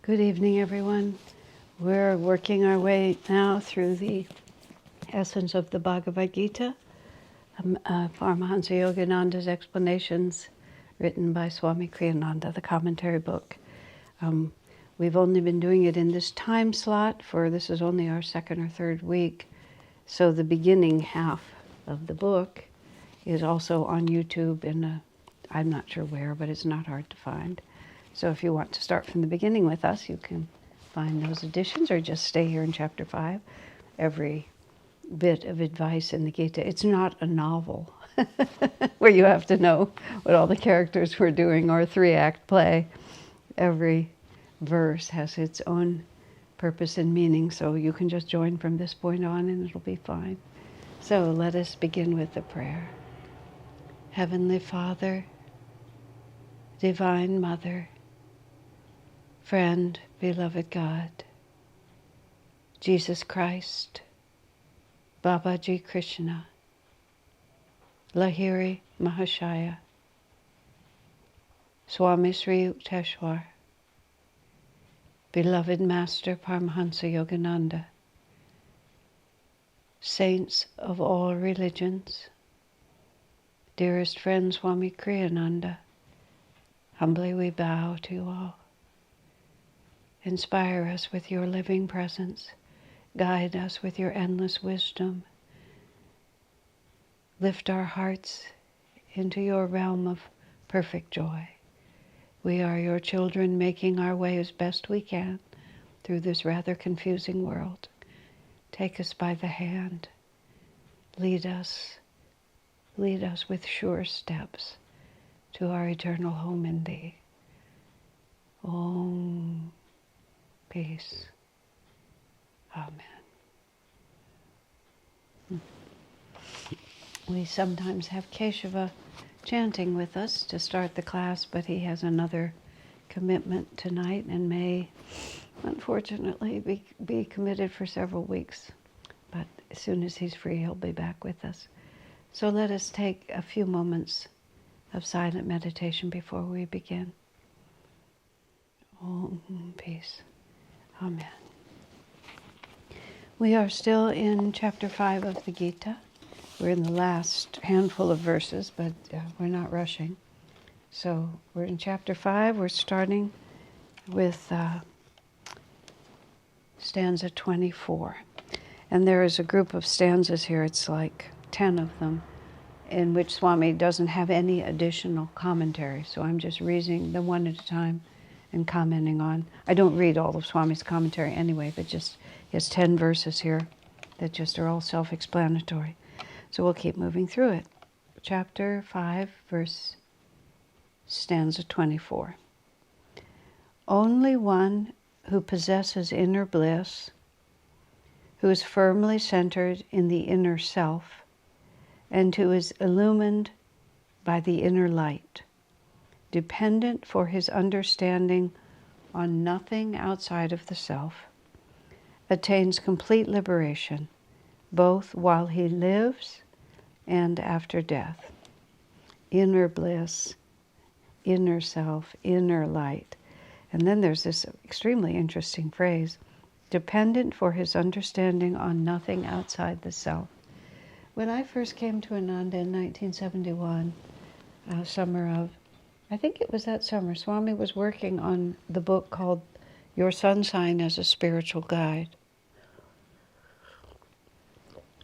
Good evening, everyone. We're working our way now through the essence of the Bhagavad Gita, Paramahansa Yogananda's explanations written by Swami Kriyananda, the commentary book. We've only been doing it in this time slot for this is only our second or third week. So the beginning half of the book is also on YouTube I'm not sure where, but it's not hard to find. So if you want to start from the beginning with us, you can find those editions or just stay here in chapter 5. Every bit of advice in the Gita. It's not a novel where you have to know what all the characters were doing or a 3-act play. Every verse has its own purpose and meaning, so you can just join from this point on and it'll be fine. So let us begin with the prayer. Heavenly Father, Divine Mother, friend, beloved God, Jesus Christ, Babaji Krishna, Lahiri Mahashaya, Swami Sri Yukteswar, beloved Master Paramahansa Yogananda, saints of all religions, dearest friend Swami Kriyananda, humbly we bow to you all. Inspire us with your living presence. Guide us with your endless wisdom. Lift our hearts into your realm of perfect joy. We are your children making our way as best we can through this rather confusing world. Take us by the hand. Lead us with sure steps to our eternal home in thee. Om. Peace. Amen. We sometimes have Keshava chanting with us to start the class, but he has another commitment tonight and may, unfortunately, be committed for several weeks. But as soon as he's free, he'll be back with us. So let us take a few moments of silent meditation before we begin. Om. Peace. Amen. We are still in chapter 5 of the Gita. We're in the last handful of verses, but we're not rushing. So we're in chapter 5. We're starting with stanza 24. And there is a group of stanzas here, it's like 10 of them, in which Swami doesn't have any additional commentary. So I'm just reading them one at a time and commenting on. I don't read all of Swami's commentary anyway, but just he has 10 verses here that just are all self-explanatory. So we'll keep moving through it. Chapter 5, stanza 24. Only one who possesses inner bliss, who is firmly centered in the inner self, and who is illumined by the inner light, dependent for his understanding on nothing outside of the self, attains complete liberation, both while he lives and after death. Inner bliss, inner self, inner light. And then there's this extremely interesting phrase, dependent for his understanding on nothing outside the self. When I first came to Ananda in 1971, summer of, I think it was that summer, Swami was working on the book called Your Sun Sign as a Spiritual Guide.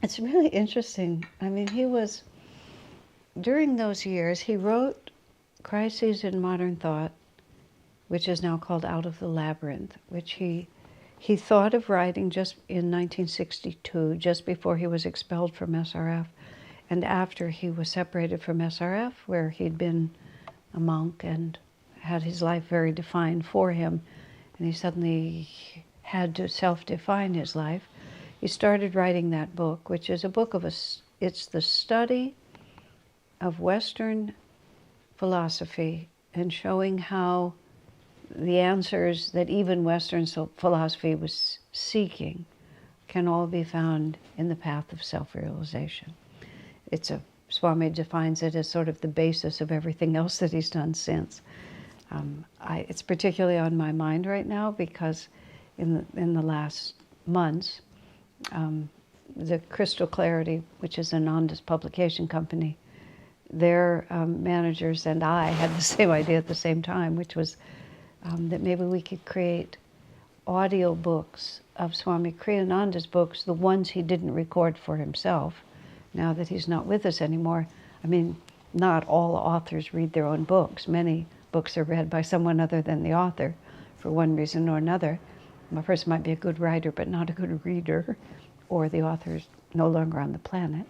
It's really interesting. I mean, during those years, he wrote Crises in Modern Thought, which is now called Out of the Labyrinth, which he thought of writing just in 1962, just before he was expelled from SRF, and after he was separated from SRF, where he'd been a monk and had his life very defined for him, and he suddenly had to self-define his life. He started writing that book, which is a book it's the study of Western philosophy and showing how the answers that even Western philosophy was seeking can all be found in the path of self-realization. Swami defines it as sort of the basis of everything else that he's done since. It's particularly on my mind right now because in the last months, the Crystal Clarity, which is Ananda's publication company, their managers and I had the same idea at the same time, which was that maybe we could create audio books of Swami Kriyananda's books, the ones he didn't record for himself, now that he's not with us anymore. I mean, not all authors read their own books. Many books are read by someone other than the author for one reason or another. A person might be a good writer, but not a good reader, or the author is no longer on the planet.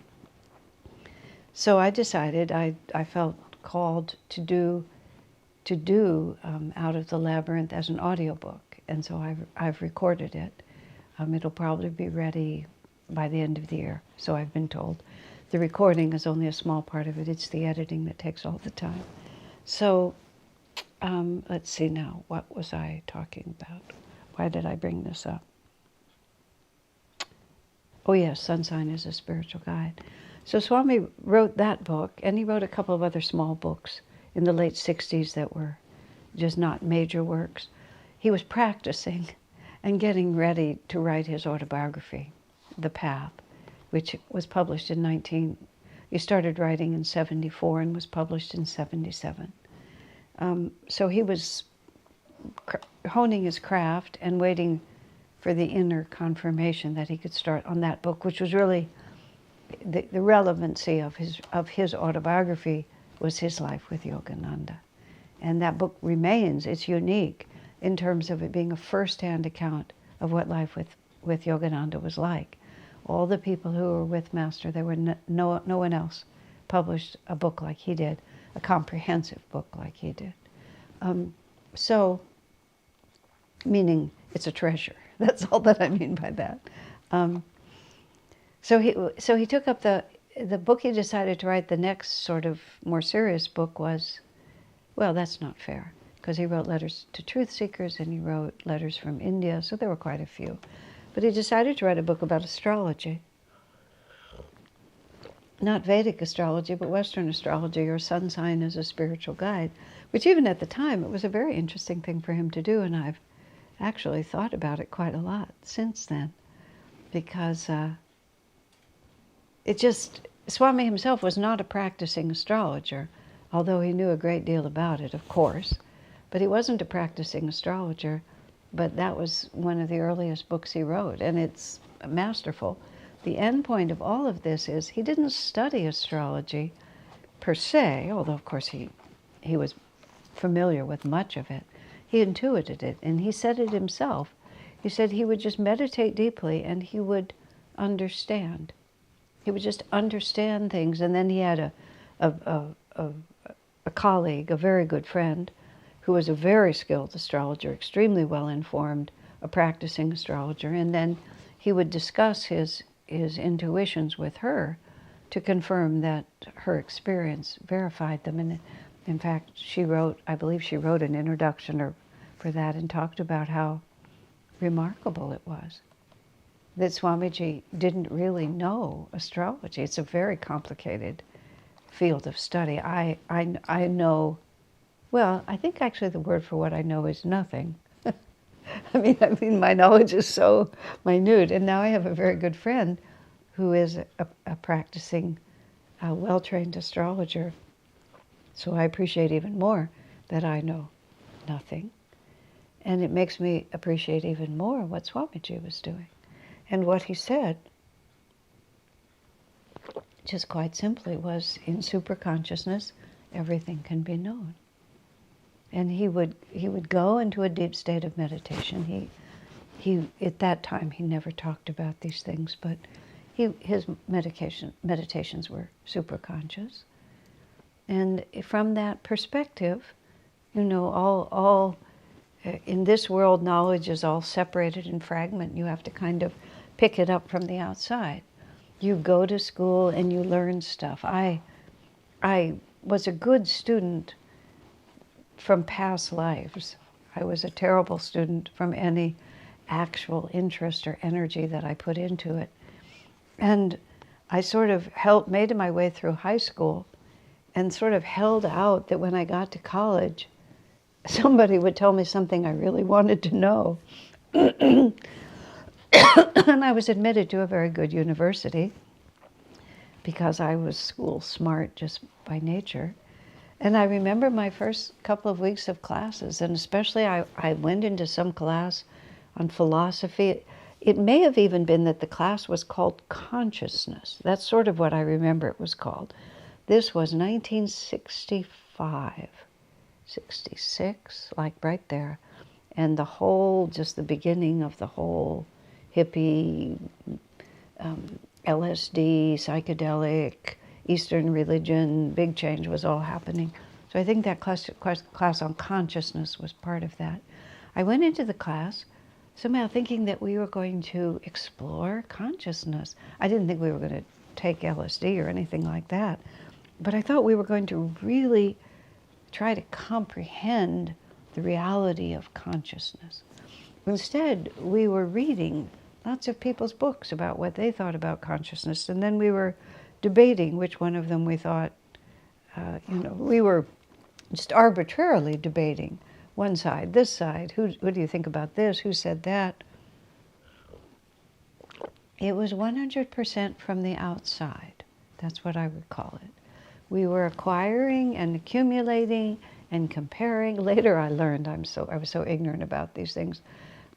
So I decided I felt called to do Out of the Labyrinth as an audiobook. And so I've recorded it. It'll probably be ready by the end of the year, so I've been told. The recording is only a small part of it. It's the editing that takes all the time. So let's see now. What was I talking about? Why did I bring this up? Oh yes, Sun Sign is a Spiritual Guide. So Swami wrote that book, and he wrote a couple of other small books in the late 60s that were just not major works. He was practicing and getting ready to write his autobiography, The Path, which was published he started writing in 74 and was published in 77. So he was honing his craft and waiting for the inner confirmation that he could start on that book, which was really the relevancy of his autobiography was his life with Yogananda. And that book remains, it's unique in terms of it being a first-hand account of what life with Yogananda was like. All the people who were with Master, there were no one else published a book like he did, a comprehensive book like he did. So, meaning it's a treasure. That's all that I mean by that. So he took up the book he decided to write. The next sort of more serious book was, well, that's not fair, because he wrote letters to truth seekers and he wrote letters from India, so there were quite a few. But he decided to write a book about astrology. Not Vedic astrology, but Western astrology, or Sun Sign as a Spiritual Guide, which even at the time, it was a very interesting thing for him to do, and I've actually thought about it quite a lot since then, because Swami himself was not a practicing astrologer, although he knew a great deal about it, of course, but he wasn't a practicing astrologer, but that was one of the earliest books he wrote, and it's masterful. The end point of all of this is he didn't study astrology per se, although of course he was familiar with much of it. He intuited it, and he said it himself. He said he would just meditate deeply and he would understand. He would just understand things, and then he had a colleague, a very good friend, who was a very skilled astrologer, extremely well-informed, a practicing astrologer, and then he would discuss his intuitions with her to confirm that her experience verified them. And in fact, I believe she wrote an introduction for that and talked about how remarkable it was that Swamiji didn't really know astrology. It's a very complicated field of study. I know, well, I think actually the word for what I know is nothing. I mean, my knowledge is so minute, and now I have a very good friend who is a practicing, well-trained astrologer. So I appreciate even more that I know nothing, and it makes me appreciate even more what Swamiji was doing, and what he said. Just quite simply was, in superconsciousness, everything can be known. And he would go into a deep state of meditation. He at that time he never talked about these things, but his meditations were superconscious. And from that perspective, all in this world, knowledge is all separated and fragmented. You have to kind of pick it up from the outside. You go to school and you learn stuff. I was a good student from past lives. I was a terrible student from any actual interest or energy that I put into it. And I sort of made my way through high school and sort of held out that when I got to college, somebody would tell me something I really wanted to know. And I was admitted to a very good university because I was school smart just by nature. And I remember my first couple of weeks of classes, and especially I went into some class on philosophy. It may have even been that the class was called Consciousness. That's sort of what I remember it was called. This was 1965, 66, like right there. And the whole, just the beginning of the whole hippie, LSD, psychedelic, Eastern religion, big change was all happening. So I think that class on consciousness was part of that. I went into the class somehow thinking that we were going to explore consciousness. I didn't think we were going to take LSD or anything like that, but I thought we were going to really try to comprehend the reality of consciousness. Instead, we were reading lots of people's books about what they thought about consciousness, and then we were debating which one of them we thought, we were just arbitrarily debating one side, this side, what do you think about this, who said that? It was 100% from the outside. That's what I would call it. We were acquiring and accumulating and comparing. Later I learned, I was so ignorant about these things.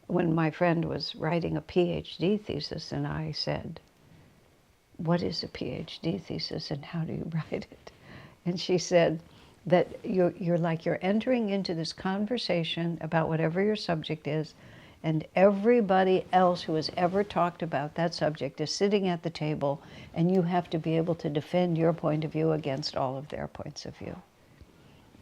When my friend was writing a PhD thesis and I said, what is a PhD thesis and how do you write it? And she said that you're entering into this conversation about whatever your subject is, and everybody else who has ever talked about that subject is sitting at the table, and you have to be able to defend your point of view against all of their points of view.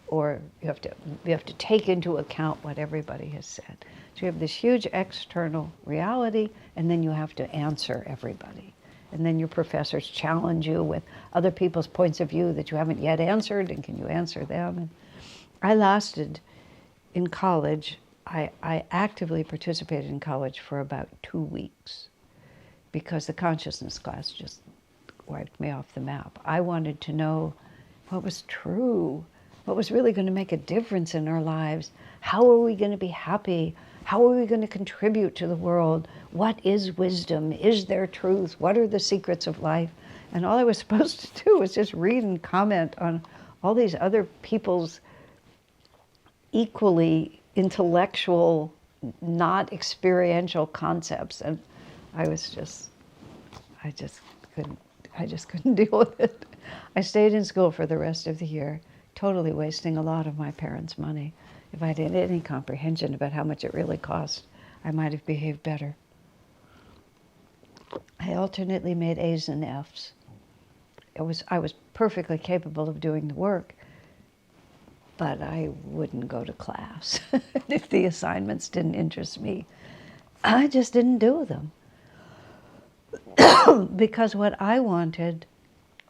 Or you have to take into account what everybody has said. So you have this huge external reality, and then you have to answer everybody. And then your professors challenge you with other people's points of view that you haven't yet answered, and can you answer them? And I lasted in college, I actively participated in college for about 2 weeks because the consciousness class just wiped me off the map. I wanted to know what was true, what was really going to make a difference in our lives. How are we going to be happy? How are we going to contribute to the world? What is wisdom? Is there truth? What are the secrets of life? And all I was supposed to do was just read and comment on all these other people's equally intellectual, not experiential concepts. And I just couldn't deal with it. I stayed in school for the rest of the year, totally wasting a lot of my parents' money. If I had any comprehension about how much it really cost, I might have behaved better. I alternately made A's and F's. I was perfectly capable of doing the work, but I wouldn't go to class if the assignments didn't interest me. I just didn't do them. Because what I wanted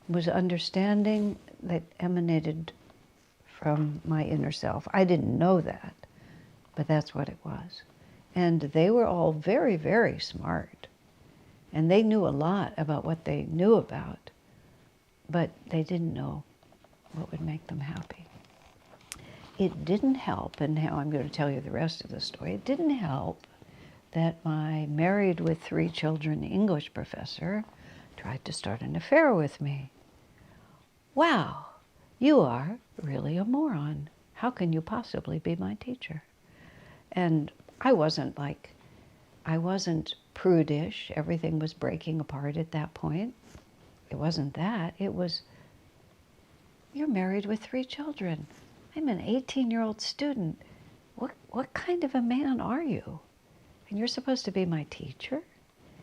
was understanding that emanated from my inner self. I didn't know that, but that's what it was. And they were all very, very smart. And they knew a lot about what they knew about, but they didn't know what would make them happy. It didn't help, and now I'm going to tell you the rest of the story. It didn't help that my married with 3 children English professor tried to start an affair with me. Wow, you are really a moron. How can you possibly be my teacher? And I wasn't prudish. Everything was breaking apart at that point. It wasn't that. It was, you're married with 3 children. I'm an 18-year-old student. What kind of a man are you? And you're supposed to be my teacher?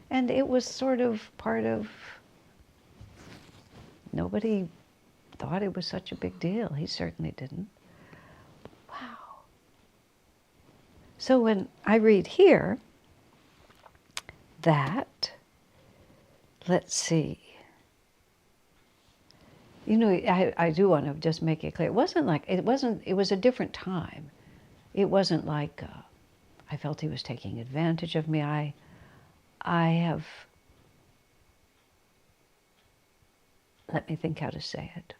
And it was sort of part of, nobody thought it was such a big deal. He certainly didn't. Wow. So when I read here that, let's see, I do want to just make it clear. It was a different time. It wasn't like I felt he was taking advantage of me. I have, let me think how to say it.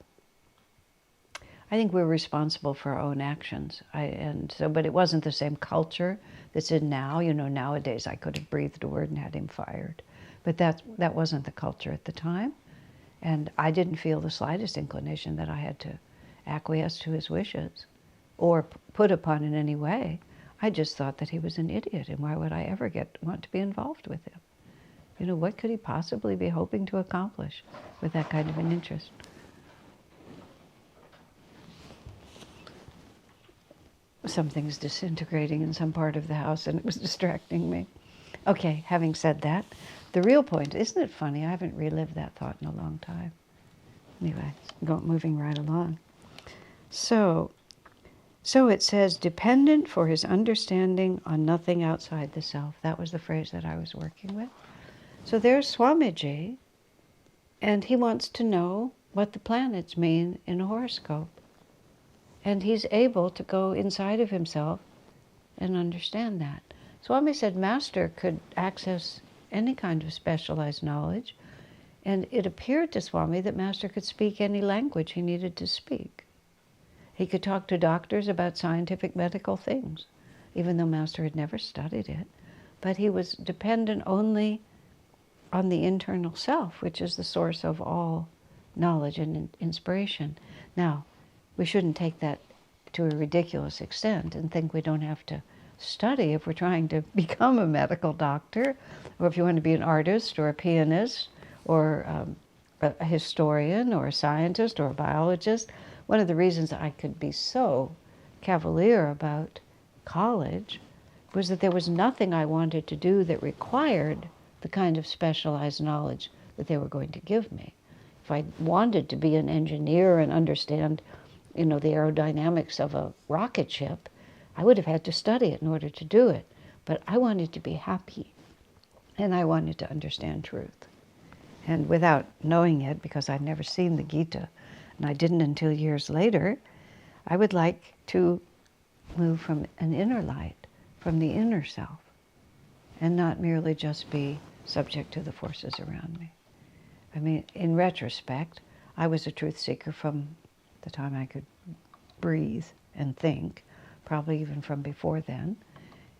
I think we're responsible for our own actions. But it wasn't the same culture that's in now. Nowadays I could have breathed a word and had him fired. But that wasn't the culture at the time. And I didn't feel the slightest inclination that I had to acquiesce to his wishes or put upon in any way. I just thought that he was an idiot, and why would I ever want to be involved with him? What could he possibly be hoping to accomplish with that kind of an interest? Something's disintegrating in some part of the house, and it was distracting me. Okay, having said that, the real point, isn't it funny? I haven't relived that thought in a long time. Anyway, moving right along. So it says, dependent for his understanding on nothing outside the self. That was the phrase that I was working with. So there's Swamiji, and he wants to know what the planets mean in a horoscope. And he's able to go inside of himself and understand that. Swami said Master could access any kind of specialized knowledge, and it appeared to Swami that Master could speak any language he needed to speak. He could talk to doctors about scientific medical things, even though Master had never studied it. But he was dependent only on the internal self, which is the source of all knowledge and inspiration. Now, we shouldn't take that to a ridiculous extent and think we don't have to study if we're trying to become a medical doctor, or if you want to be an artist or a pianist or a historian or a scientist or a biologist. One of the reasons I could be so cavalier about college was that there was nothing I wanted to do that required the kind of specialized knowledge that they were going to give me. If I wanted to be an engineer and understand, the aerodynamics of a rocket ship, I would have had to study it in order to do it. But I wanted to be happy, and I wanted to understand truth. And without knowing it, because I'd never seen the Gita, and I didn't until years later, I would like to move from an inner light, from the inner self, and not merely just be subject to the forces around me. I mean, in retrospect, I was a truth seeker from the time I could breathe and think, probably even from before then,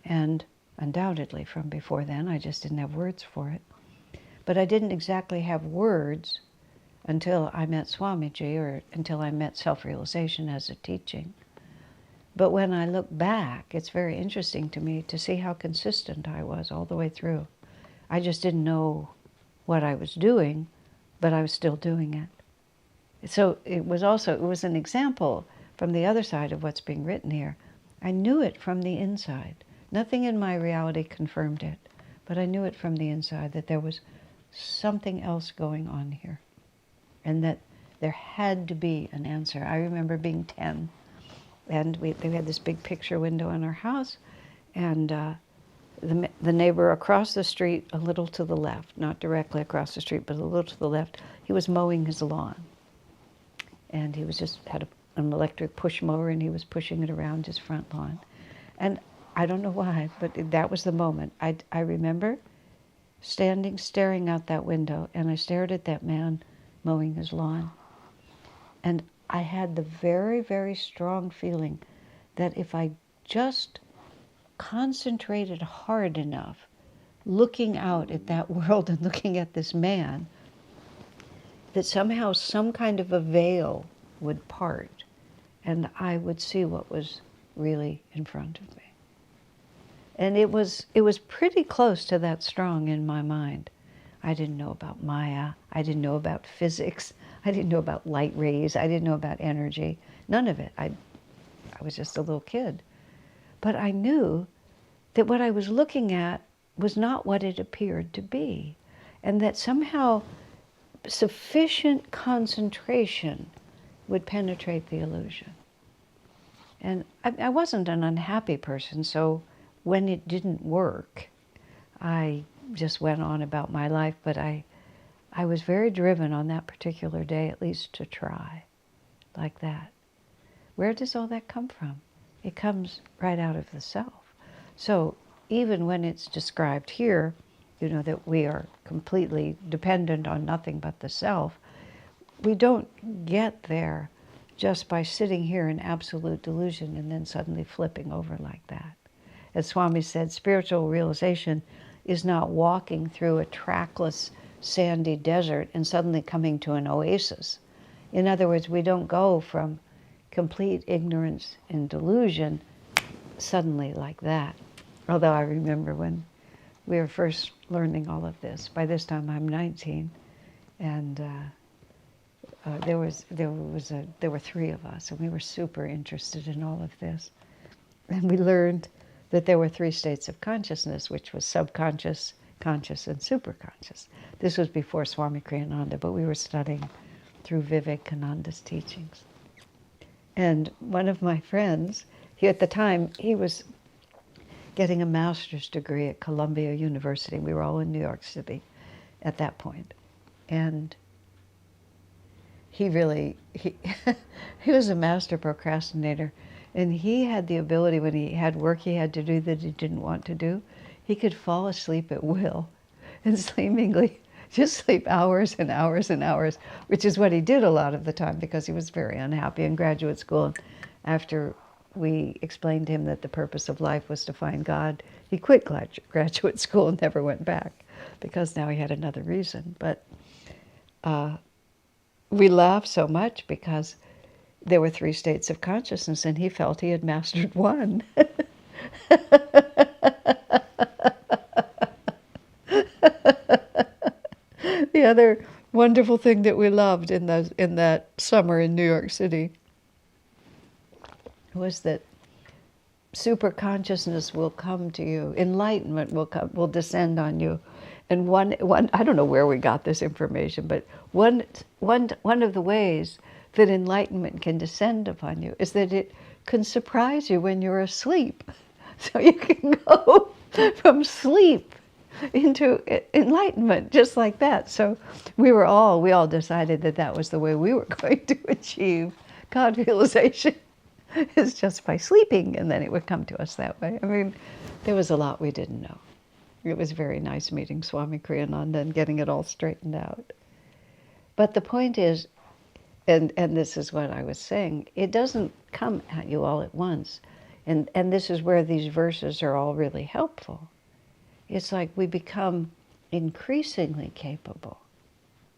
and undoubtedly from before then. I just didn't have words for it. But I didn't exactly have words until I met Swamiji, or until I met self-realization as a teaching. But when I look back, it's very interesting to me to see how consistent I was all the way through. I just didn't know what I was doing, but I was still doing it. So it was an example from the other side of what's being written here. I knew it from the inside. Nothing in my reality confirmed it, but I knew it from the inside that there was something else going on here, and that there had to be an answer. I remember being 10, and we had this big picture window in our house, and the neighbor across the street, a little to the left, not directly across the street, but a little to the left, he was mowing his lawn. And he had an electric push mower, and he was pushing it around his front lawn. And I don't know why, but that was the moment. I remember staring out that window, and I stared at that man mowing his lawn. And I had the very, very strong feeling that if I just concentrated hard enough, looking out at that world and looking at this man, that somehow some kind of a veil would part, and I would see what was really in front of me. And it was pretty close to that strong in my mind. I didn't know about Maya. I didn't know about physics. I didn't know about light rays. I didn't know about energy. None of it. I was just a little kid. But I knew that what I was looking at was not what it appeared to be, and that somehow sufficient concentration would penetrate the illusion. And I wasn't an unhappy person, so when it didn't work, I just went on about my life, but I was very driven on that particular day, at least to try, like that. Where does all that come from? It comes right out of the self. So even when it's described here, that we are completely dependent on nothing but the self, we don't get there just by sitting here in absolute delusion and then suddenly flipping over like that. As Swami said, spiritual realization is not walking through a trackless, sandy desert and suddenly coming to an oasis. In other words, we don't go from complete ignorance and delusion suddenly like that. Although I remember when we were first learning all of this. By this time I'm 19, and there were three of us, and we were super interested in all of this. And we learned that there were three states of consciousness, which was subconscious, conscious, and superconscious. This was before Swami Kriyananda, but we were studying through Vivekananda's teachings. And one of my friends, at the time, he was getting a master's degree at Columbia University. We were all in New York City at that point. And he was a master procrastinator. And he had the ability, when he had work he had to do that he didn't want to do, he could fall asleep at will and seemingly just sleep hours and hours and hours, which is what he did a lot of the time because he was very unhappy in graduate school. After we explained to him that the purpose of life was to find God, he quit graduate school and never went back because now he had another reason. But we laughed so much because there were three states of consciousness and he felt he had mastered one. The other wonderful thing that we loved in that summer in New York City was that super consciousness will come to you, enlightenment will descend on you. And one I don't know where we got this information, but one of the ways that enlightenment can descend upon you is that it can surprise you when you're asleep. So you can go from sleep into enlightenment just like that. So we all decided that was the way we were going to achieve God realization, is just by sleeping, and then it would come to us that way. I mean, there was a lot we didn't know. It was very nice meeting Swami Kriyananda and getting it all straightened out. But the point is, and this is what I was saying, it doesn't come at you all at once. And this is where these verses are all really helpful. It's like we become increasingly capable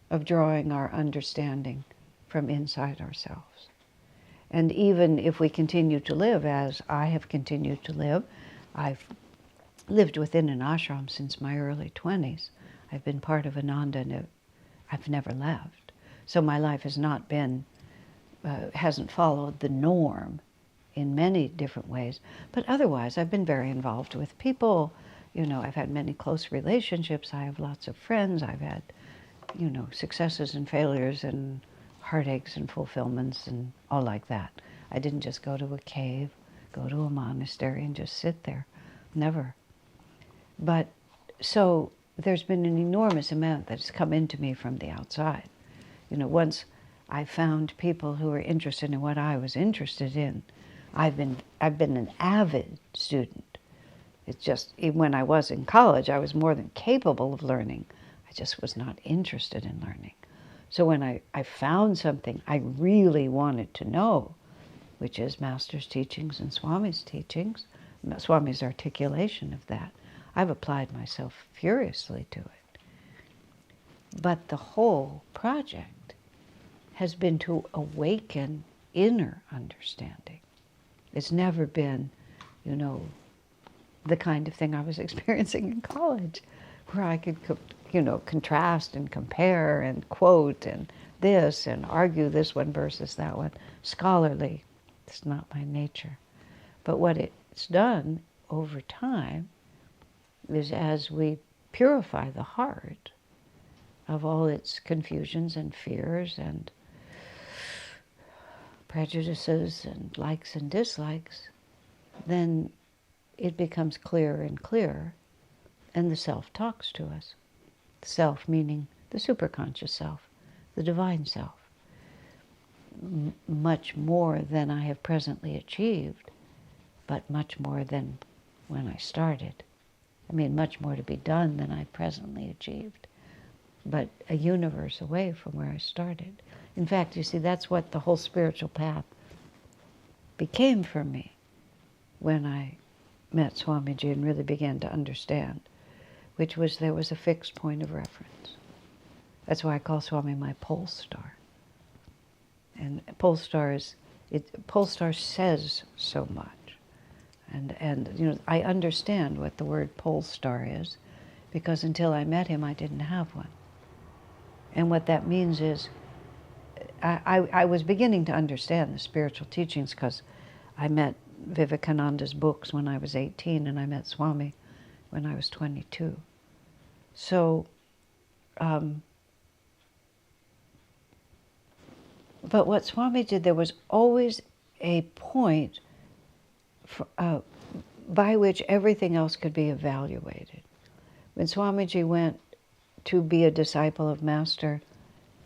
of drawing our understanding from inside ourselves. And even if we continue to live as I have continued to live, I've lived within an ashram since my early 20s. I've been part of Ananda and I've never left. So my life has not been, hasn't followed the norm in many different ways. But otherwise, I've been very involved with people. You know, I've had many close relationships. I have lots of friends. I've had, successes and failures and heartaches and fulfillments and all like that. I didn't just go to a cave, go to a monastery and just sit there. Never. But so there's been an enormous amount that's come into me from the outside. Once I found people who were interested in what I was interested in, I've been an avid student. It's just, even when I was in college, I was more than capable of learning. I just was not interested in learning. So when I found something I really wanted to know, which is Master's teachings and Swami's teachings, Swami's articulation of that, I've applied myself furiously to it. But the whole project has been to awaken inner understanding. It's never been, the kind of thing I was experiencing in college, where I could, contrast and compare and quote and this and argue this one versus that one. Scholarly, it's not my nature. But what it's done over time is, as we purify the heart of all its confusions and fears and prejudices and likes and dislikes, then it becomes clearer and clearer, and the self talks to us. The self meaning the superconscious self, the divine self. Much more than I have presently achieved, but much more than when I started. I mean, much more to be done than I presently achieved, but a universe away from where I started. In fact, you see, that's what the whole spiritual path became for me when I met Swamiji and really began to understand, which was there was a fixed point of reference. That's why I call Swami my pole star. And pole star says so much. And you know, I understand what the word pole star is, because until I met him, I didn't have one. And what that means is, I was beginning to understand the spiritual teachings because I met Vivekananda's books when I was 18, and I met Swami when I was 22. So, but what Swami did, there was always a point by which everything else could be evaluated. When Swamiji went to be a disciple of Master,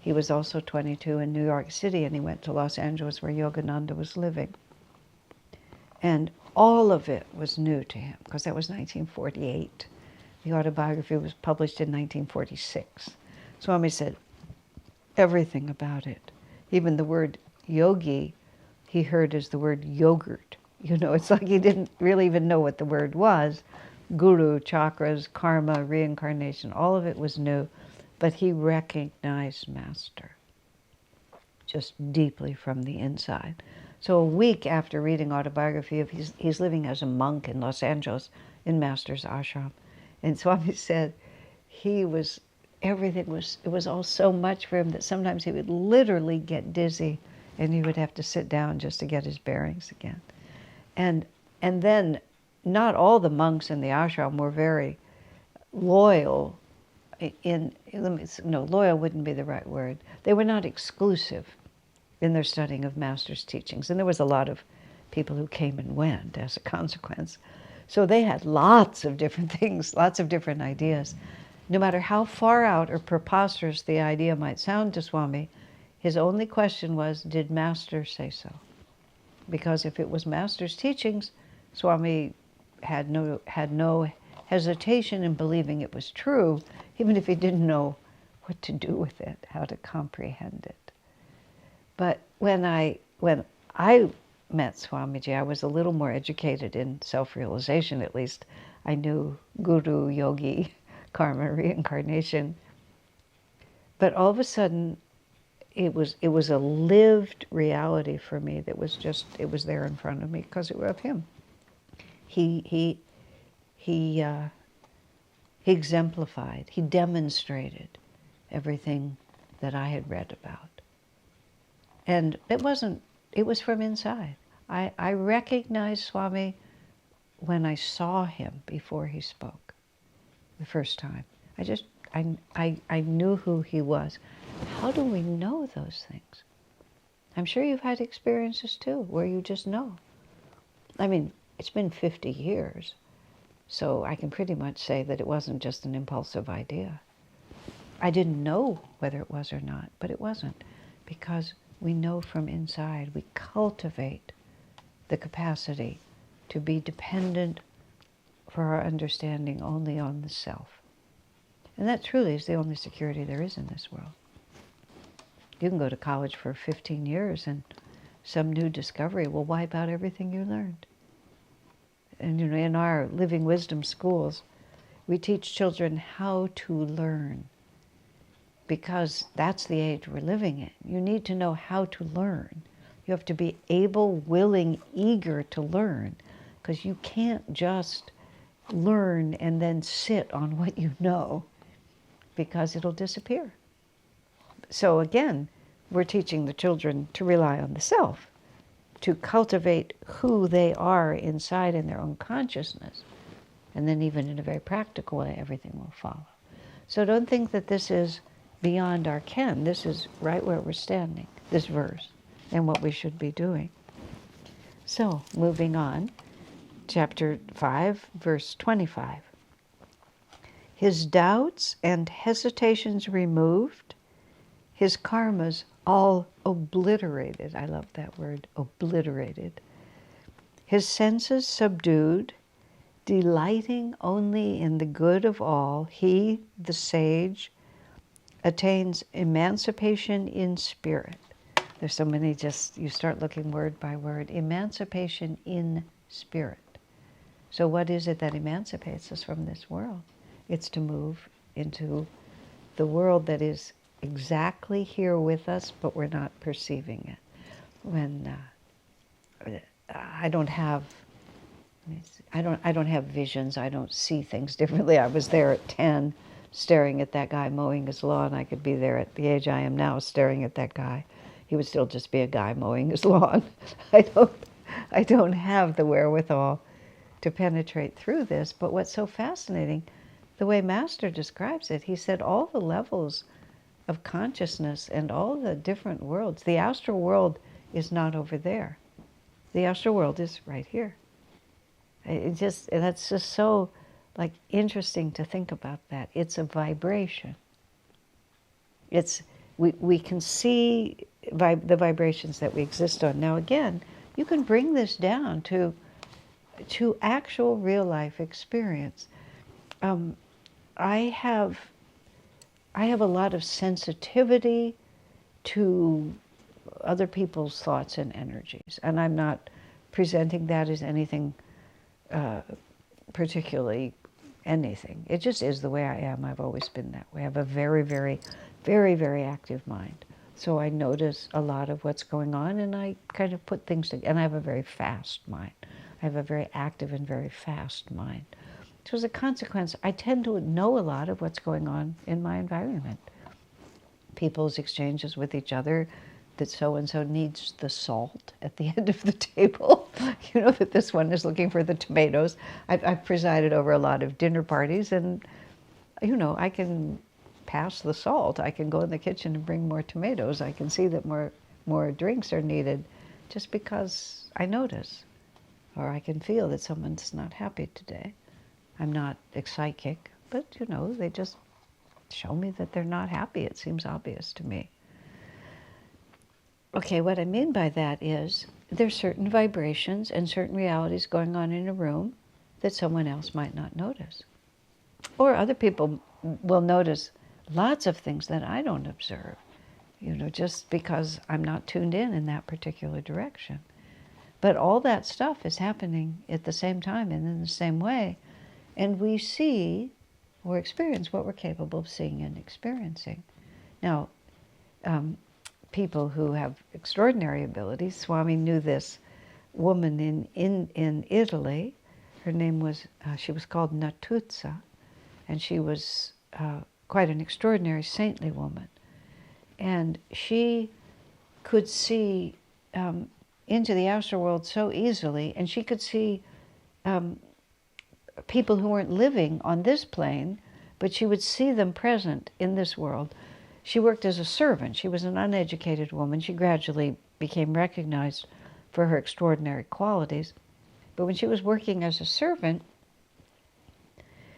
he was also 22 in New York City, and he went to Los Angeles where Yogananda was living. And all of it was new to him, because that was 1948. The autobiography was published in 1946. Swami said everything about it. Even the word yogi, he heard as the word yogurt. You know, it's like he didn't really even know what the word was. Guru, chakras, karma, reincarnation, all of it was new. But he recognized Master just deeply from the inside. So a week after reading autobiography of he's living as a monk in Los Angeles in Master's ashram. And Swami said it was all so much for him that sometimes he would literally get dizzy and he would have to sit down just to get his bearings again. And then not all the monks in the ashram were very loyal. Loyal wouldn't be the right word. They were not exclusive in their studying of Master's teachings. And there was a lot of people who came and went as a consequence. So they had lots of different things, lots of different ideas. No matter how far out or preposterous the idea might sound to Swami, his only question was, did Master say so? Because if it was Master's teachings, Swami had no hesitation in believing it was true, even if he didn't know what to do with it, how to comprehend it. But when I met Swamiji, I was a little more educated in self-realization, at least. I knew Guru, Yogi, karma, reincarnation. But all of a sudden, it was a lived reality for me that was just, it was there in front of me because it was of him. He exemplified, he demonstrated everything that I had read about. And it was from inside. I recognized Swami when I saw him before he spoke the first time. I knew who he was. How do we know those things? I'm sure you've had experiences too, where you just know. I mean, it's been 50 years, so I can pretty much say that it wasn't just an impulsive idea. I didn't know whether it was or not, but it wasn't, because we know from inside. We cultivate the capacity to be dependent for our understanding only on the self. And that truly is the only security there is in this world. You can go to college for 15 years and some new discovery will wipe out everything you learned. And you know, in our Living Wisdom schools, we teach children how to learn, because that's the age we're living in. You need to know how to learn. You have to be able, willing, eager to learn, because you can't just learn and then sit on what you know, because it'll disappear. So again, we're teaching the children to rely on the self, to cultivate who they are inside in their own consciousness. And then even in a very practical way, everything will follow. So don't think that this is beyond our ken. This is right where we're standing, this verse, and what we should be doing. So, moving on, chapter 5, verse 25. His doubts and hesitations removed, his karmas all obliterated. I love that word, obliterated. His senses subdued, delighting only in the good of all, he, the sage, attains emancipation in spirit. There's so many, just, you start looking word by word. Emancipation in spirit. So what is it that emancipates us from this world? It's to move into the world that is exactly here with us, but we're not perceiving it. When I don't have visions. I don't see things differently. I was there at 10, staring at that guy mowing his lawn. I could be there at the age I am now, staring at that guy. He would still just be a guy mowing his lawn. I don't have the wherewithal to penetrate through this. But what's so fascinating, the way Master describes it, he said all the levels of consciousness and all the different worlds. The astral world is not over there. The astral world is right here. That's just so interesting to think about that. It's a vibration. We can see the vibrations that we exist on. Now again, you can bring this down to actual real life experience. I have a lot of sensitivity to other people's thoughts and energies, and I'm not presenting that as anything particularly anything. It just is the way I am. I've always been that way. I have a very, very, very, very active mind. So I notice a lot of what's going on, and I kind of put things together. And I have a very fast mind. I have a very active and very fast mind. So as a consequence, I tend to know a lot of what's going on in my environment. People's exchanges with each other, that so-and-so needs the salt at the end of the table. You know, that this one is looking for the tomatoes. I've presided over a lot of dinner parties, and, you know, I can pass the salt. I can go in the kitchen and bring more tomatoes. I can see that more drinks are needed just because I notice. Or I can feel that someone's not happy today. I'm not a psychic, but, you know, they just show me that they're not happy. It seems obvious to me. Okay, what I mean by that is there's certain vibrations and certain realities going on in a room that someone else might not notice. Or other people will notice lots of things that I don't observe, you know, just because I'm not tuned in that particular direction. But all that stuff is happening at the same time and in the same way, and we see or experience what we're capable of seeing and experiencing. Now, people who have extraordinary abilities. Swami knew this woman in Italy. Her name was, she was called Natuzza, and she was quite an extraordinary saintly woman. And she could see into the astral world so easily, and she could see people who weren't living on this plane, but she would see them present in this world. She worked as a servant. She was an uneducated woman. She gradually became recognized for her extraordinary qualities. But when she was working as a servant,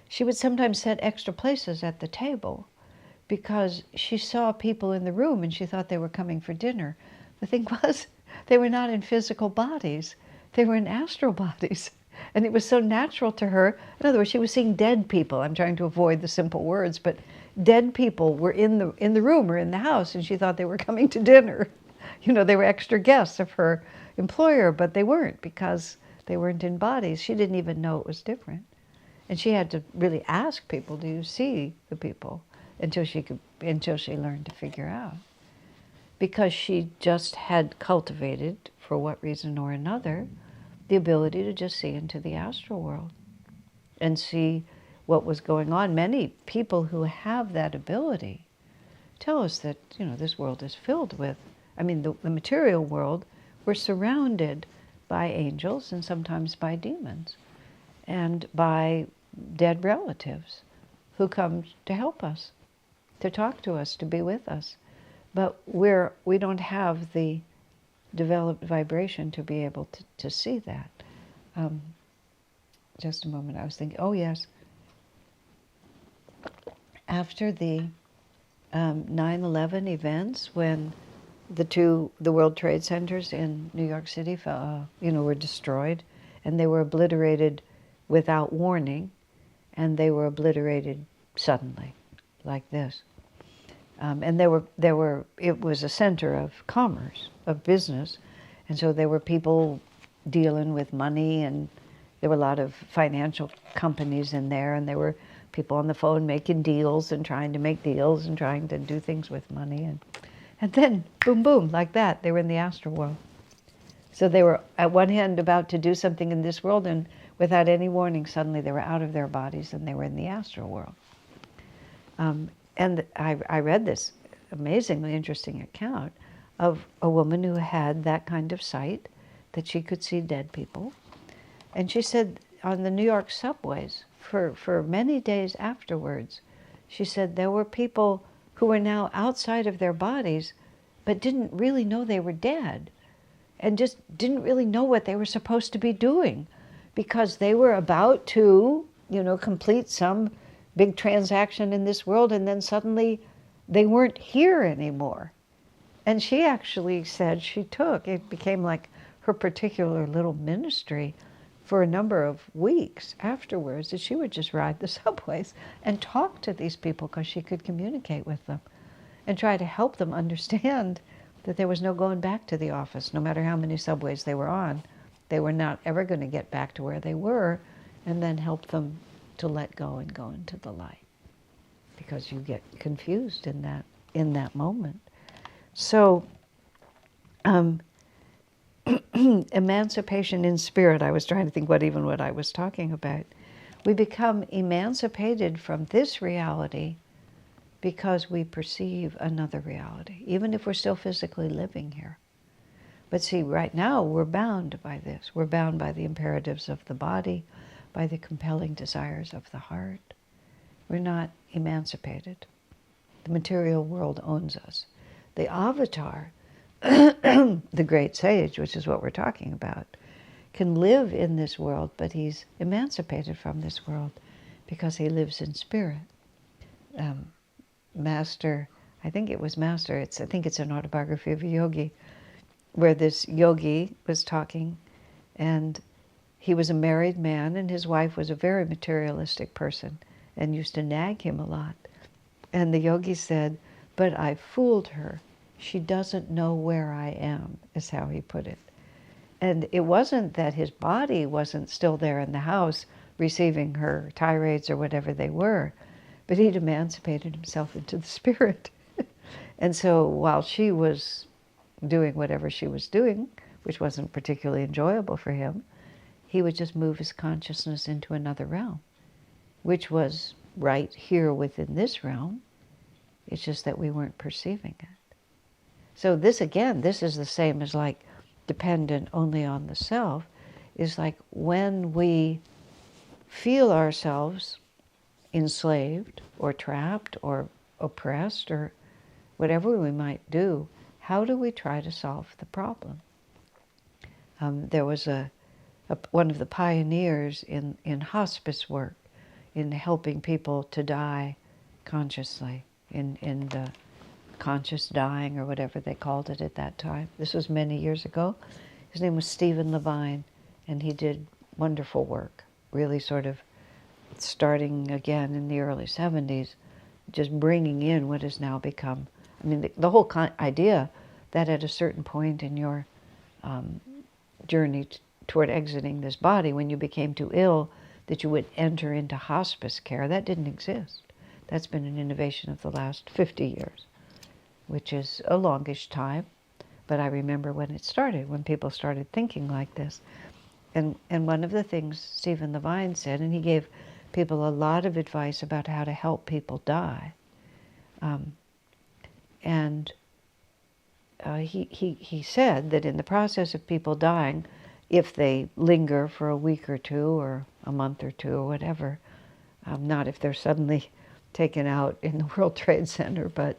she would sometimes set extra places at the table because she saw people in the room and she thought they were coming for dinner. The thing was, they were not in physical bodies. They were in astral bodies. And it was so natural to her. In other words, she was seeing dead people. I'm trying to avoid the simple words, but dead people were in the room or in the house, and she thought they were coming to dinner. You know, they were extra guests of her employer, but they weren't because they weren't in bodies. She didn't even know it was different. And she had to really ask people, do you see the people? Until she learned to figure out. Because she just had cultivated, for what reason or another, the ability to just see into the astral world and see what was going on. Many people who have that ability tell us that, you know, this world is filled with, I mean, the material world, we're surrounded by angels and sometimes by demons and by dead relatives who come to help us, to talk to us, to be with us. But we don't have the developed vibration to be able to see that. Just a moment, I was thinking, oh yes, after the 9/11 events, when the World Trade Centers in New York City were destroyed, and they were obliterated without warning, and they were obliterated suddenly, like this. And it was a center of commerce, of business. And so there were people dealing with money, and there were a lot of financial companies in there, and there were people on the phone making deals and trying to make deals and trying to do things with money. And then, boom, boom, like that, they were in the astral world. So they were, at one hand, about to do something in this world, and without any warning, suddenly they were out of their bodies and they were in the astral world. And I read this amazingly interesting account of a woman who had that kind of sight, that she could see dead people. And she said on the New York subways, for many days afterwards, she said there were people who were now outside of their bodies, but didn't really know they were dead, and just didn't really know what they were supposed to be doing, because they were about to, complete some big transaction in this world, and then suddenly they weren't here anymore. And she actually said it became like her particular little ministry for a number of weeks afterwards, that she would just ride the subways and talk to these people because she could communicate with them and try to help them understand that there was no going back to the office. No matter how many subways they were on, they were not ever going to get back to where they were, and then help them to let go and go into the light, because you get confused in that moment. So emancipation in spirit, I was trying to think what I was talking about. We become emancipated from this reality because we perceive another reality, even if we're still physically living here. But see, right now we're bound by this. We're bound by the imperatives of the body, by the compelling desires of the heart. We're not emancipated. The material world owns us. The avatar, the great sage, which is what we're talking about, can live in this world, but he's emancipated from this world because he lives in spirit. Master, I think it's an autobiography of a yogi, where this yogi was talking, and he was a married man, and his wife was a very materialistic person and used to nag him a lot. And the yogi said, "But I fooled her. She doesn't know where I am," is how he put it. And it wasn't that his body wasn't still there in the house receiving her tirades or whatever they were, but he'd emancipated himself into the spirit. And so while she was doing whatever she was doing, which wasn't particularly enjoyable for him, he would just move his consciousness into another realm, which was right here within this realm. It's just that we weren't perceiving it. So this is the same as like dependent only on the self, is like when we feel ourselves enslaved or trapped or oppressed or whatever we might do, how do we try to solve the problem? There was one of the pioneers in hospice work, in helping people to die consciously, in the conscious dying, or whatever they called it at that time. This was many years ago. His name was Stephen Levine, and he did wonderful work, really sort of starting again in the early 70s, just bringing in what has now become, the whole idea that at a certain point in your journey toward exiting this body, when you became too ill, that you would enter into hospice care. That didn't exist. That's been an innovation of the last 50 years, which is a longish time. But I remember when it started, when people started thinking like this. And one of the things Stephen Levine said, and he gave people a lot of advice about how to help people die. He said that in the process of people dying, if they linger for a week or two or a month or two or whatever, not if they're suddenly taken out in the World Trade Center, but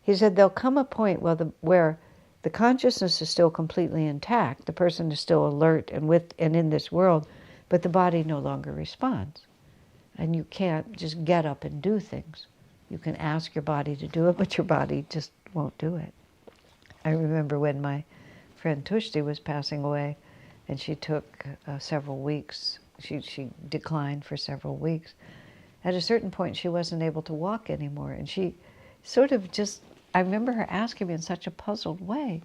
he said there'll come a point where the consciousness is still completely intact, the person is still alert and in this world, but the body no longer responds. And you can't just get up and do things. You can ask your body to do it, but your body just won't do it. I remember when my friend Tushti was passing away, and she took several weeks. She declined for several weeks. At a certain point, she wasn't able to walk anymore. And she sort of just, I remember her asking me in such a puzzled way,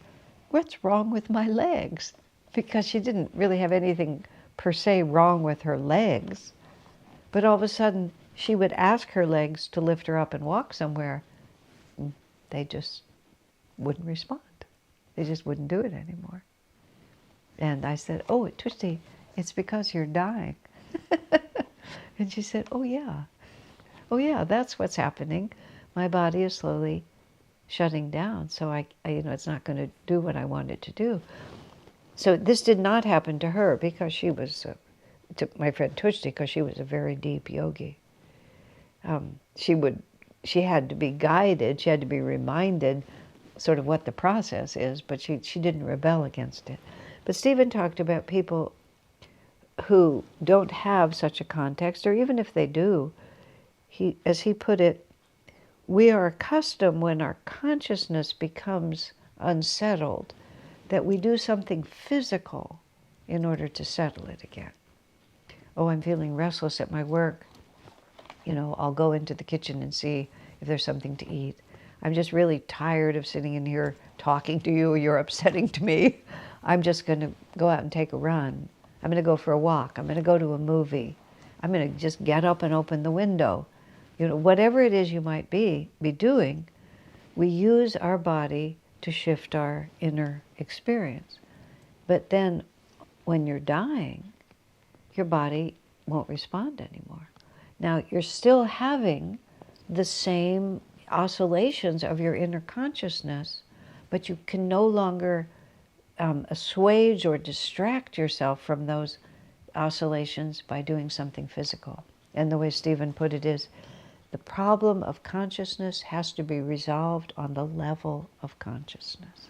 what's wrong with my legs? Because she didn't really have anything per se wrong with her legs. But all of a sudden, she would ask her legs to lift her up and walk somewhere. They just wouldn't respond. They just wouldn't do it anymore. And I said, oh, Tushti, it's because you're dying. And she said, oh yeah, that's what's happening. My body is slowly shutting down, so I it's not going to do what I want it to do. So this did not happen to her because she was, to my friend Tushti, because she was a very deep yogi. She had to be guided, she had to be reminded sort of what the process is, but she didn't rebel against it. But Stephen talked about people who don't have such a context, or even if they do, as he put it, we are accustomed when our consciousness becomes unsettled that we do something physical in order to settle it again. Oh, I'm feeling restless at my work. I'll go into the kitchen and see if there's something to eat. I'm just really tired of sitting in here talking to you. You're upsetting to me. I'm just going to go out and take a run. I'm going to go for a walk. I'm going to go to a movie. I'm going to just get up and open the window. Whatever it is you might be doing, we use our body to shift our inner experience. But then when you're dying, your body won't respond anymore. Now, you're still having the same oscillations of your inner consciousness, but you can no longer assuage or distract yourself from those oscillations by doing something physical. And the way Stephen put it is, the problem of consciousness has to be resolved on the level of consciousness.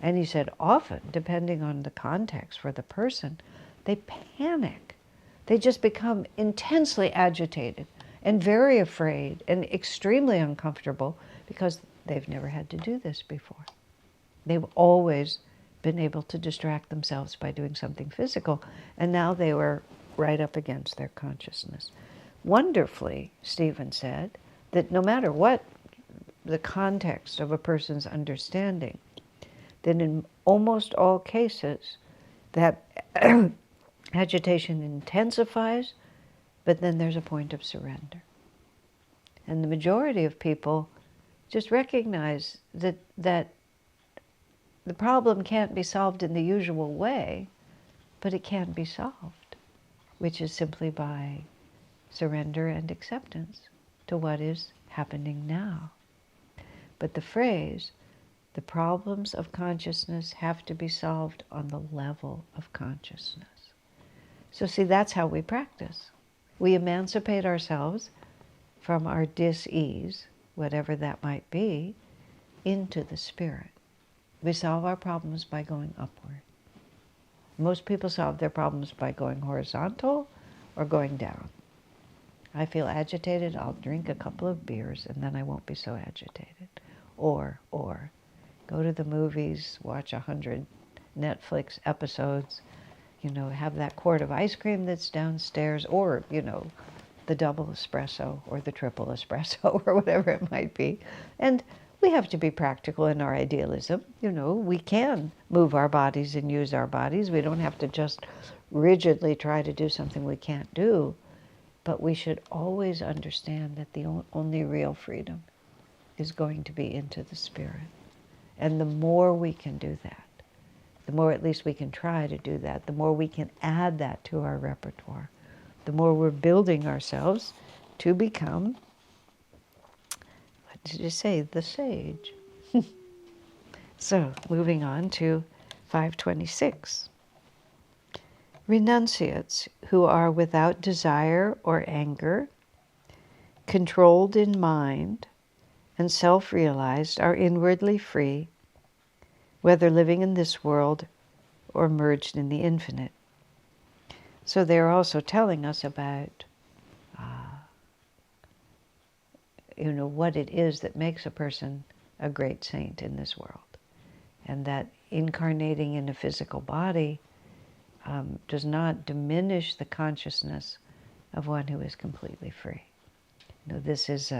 And he said often, depending on the context for the person, they panic. They just become intensely agitated and very afraid and extremely uncomfortable because they've never had to do this before. They've always been able to distract themselves by doing something physical, and now they were right up against their consciousness. Wonderfully, Stephen said, that no matter what the context of a person's understanding, that in almost all cases, that agitation intensifies, but then there's a point of surrender. And the majority of people just recognize that the problem can't be solved in the usual way, but it can be solved, which is simply by surrender and acceptance to what is happening now. But the phrase, the problems of consciousness have to be solved on the level of consciousness. So see, that's how we practice. We emancipate ourselves from our dis-ease, whatever that might be, into the spirit. We solve our problems by going upward. Most people solve their problems by going horizontal or going down. I feel agitated, I'll drink a couple of beers and then I won't be so agitated. Or go to the movies, watch 100 Netflix episodes, have that quart of ice cream that's downstairs, or, the double espresso or the triple espresso or whatever it might be. And we have to be practical in our idealism. We can move our bodies and use our bodies. We don't have to just rigidly try to do something we can't do. But we should always understand that the only real freedom is going to be into the spirit. And the more we can do that, the more at least we can try to do that, the more we can add that to our repertoire, the more we're building ourselves to become, what did you say, the sage. So, moving on to 526. Renunciates who are without desire or anger, controlled in mind, and self-realized are inwardly free, whether living in this world or merged in the infinite. So they're also telling us about what it is that makes a person a great saint in this world. And that incarnating in a physical body does not diminish the consciousness of one who is completely free. This is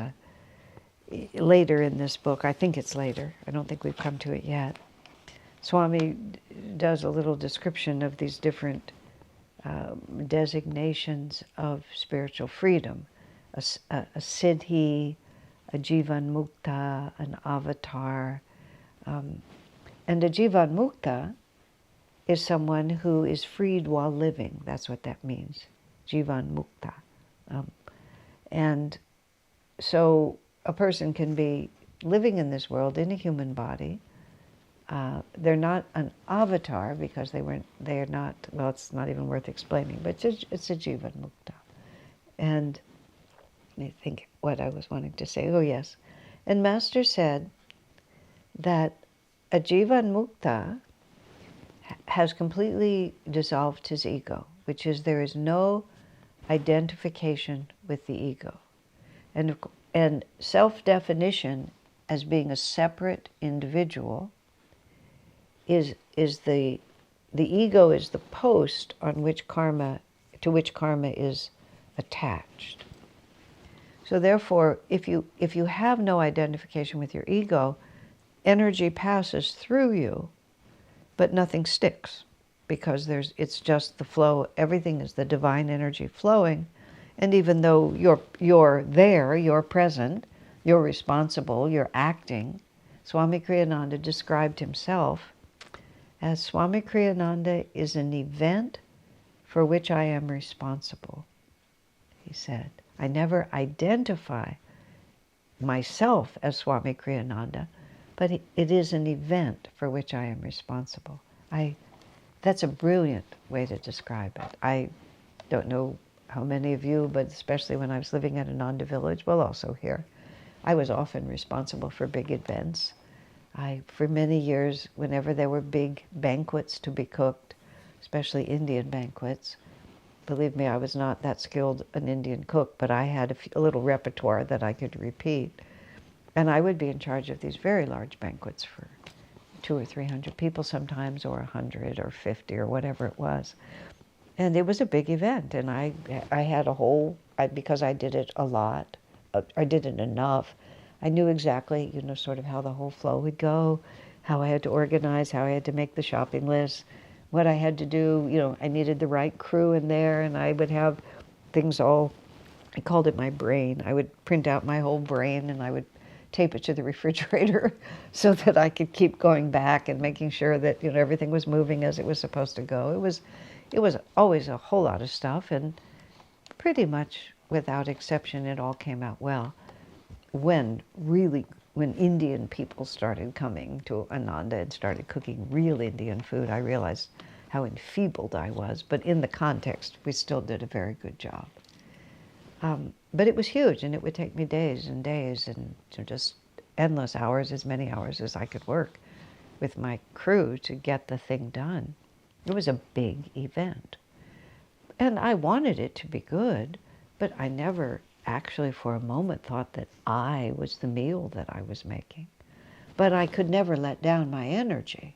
later in this book. I think it's later. I don't think we've come to it yet. Swami does a little description of these different designations of spiritual freedom. A siddhi, a jivan mukta, an avatar. And a jivan mukta is someone who is freed while living. That's what that means, jivan mukta. And so a person can be living in this world in a human body. They're not an avatar because they're not, well, it's not even worth explaining, but it's a jivan mukta. And I think what I was wanting to say, oh yes. And Master said that a jivan mukta has completely dissolved his ego, which is there is no identification with the ego. And self-definition as being a separate individual is the ego is the post on which to which karma is attached. So therefore, if you have no identification with your ego, energy passes through you, but nothing sticks, because it's just the flow. Everything is the divine energy flowing, and even though you're there, you're present, you're responsible, you're acting. Swami Kriyananda described himself as Swami Kriyananda is an event for which I am responsible. He said, I never identify myself as Swami Kriyananda, but it is an event for which I am responsible. That's a brilliant way to describe it. I don't know how many of you, but especially when I was living at Ananda Village, well, also here, I was often responsible for big events. For many years, whenever there were big banquets to be cooked, especially Indian banquets, believe me, I was not that skilled an Indian cook, but I had a little repertoire that I could repeat. And I would be in charge of these very large banquets for 200 or 300 people sometimes, or 100 or 50 or whatever it was. And it was a big event, and I had a whole, because I did it a lot, I did it enough, I knew exactly, sort of how the whole flow would go, how I had to organize, how I had to make the shopping list, what I had to do. I needed the right crew in there, and I would have things all, I called it my brain. I would print out my whole brain, and I would tape it to the refrigerator so that I could keep going back and making sure that everything was moving as it was supposed to go. It was always a whole lot of stuff, and pretty much without exception, it all came out well. When Indian people started coming to Ananda and started cooking real Indian food, I realized how enfeebled I was, but in the context, we still did a very good job. But it was huge, and it would take me days and days and just endless hours, as many hours as I could work with my crew to get the thing done. It was a big event. And I wanted it to be good, but I never actually for a moment thought that I was the meal that I was making. But I could never let down my energy.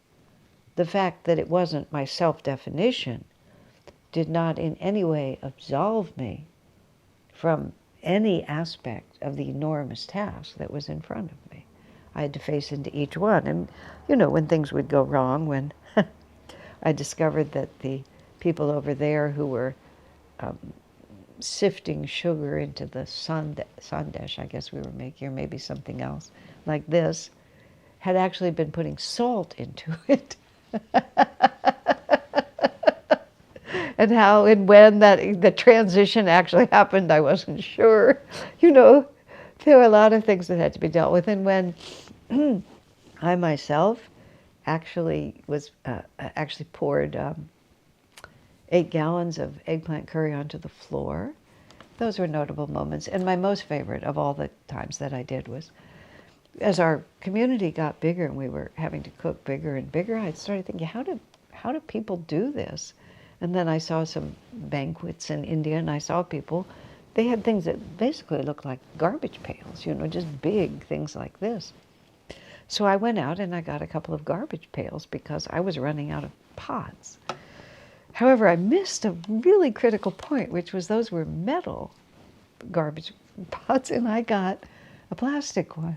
The fact that it wasn't my self-definition did not in any way absolve me from any aspect of the enormous task that was in front of me. I had to face into each one. And, when things would go wrong, when I discovered that the people over there who were sifting sugar into the sandesh, I guess we were making, or maybe something else like this, had actually been putting salt into it. And how and when the transition actually happened, I wasn't sure. There were a lot of things that had to be dealt with. And when I myself actually poured 8 gallons of eggplant curry onto the floor, those were notable moments. And my most favorite of all the times that I did was, as our community got bigger and we were having to cook bigger and bigger, I started thinking, how do people do this? And then I saw some banquets in India, and I saw people, they had things that basically looked like garbage pails, just big things like this. So I went out and I got a couple of garbage pails because I was running out of pots. However, I missed a really critical point, which was those were metal garbage pots, and I got a plastic one.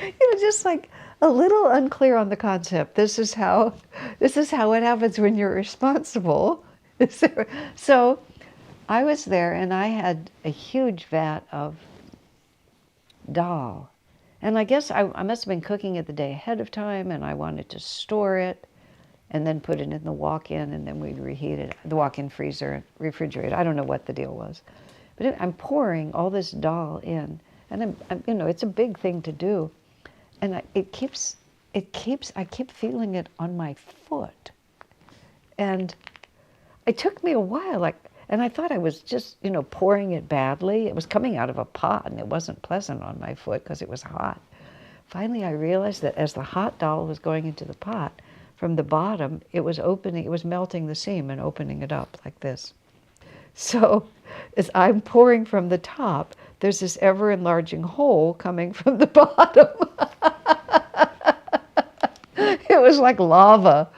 It was just like a little unclear on the concept. This is how it happens when you're responsible. So I was there, and I had a huge vat of dal. And I guess I must have been cooking it the day ahead of time, and I wanted to store it and then put it in the walk-in, and then we'd reheat it, the walk-in freezer, refrigerator. I don't know what the deal was. But I'm pouring all this dal in, and it's a big thing to do. And I keep feeling it on my foot. And it took me a while, and I thought I was just, pouring it badly. It was coming out of a pot, and it wasn't pleasant on my foot because it was hot. Finally, I realized that as the hot dal was going into the pot, from the bottom, it was melting the seam and opening it up like this. So as I'm pouring from the top, there's this ever-enlarging hole coming from the bottom. It was like lava,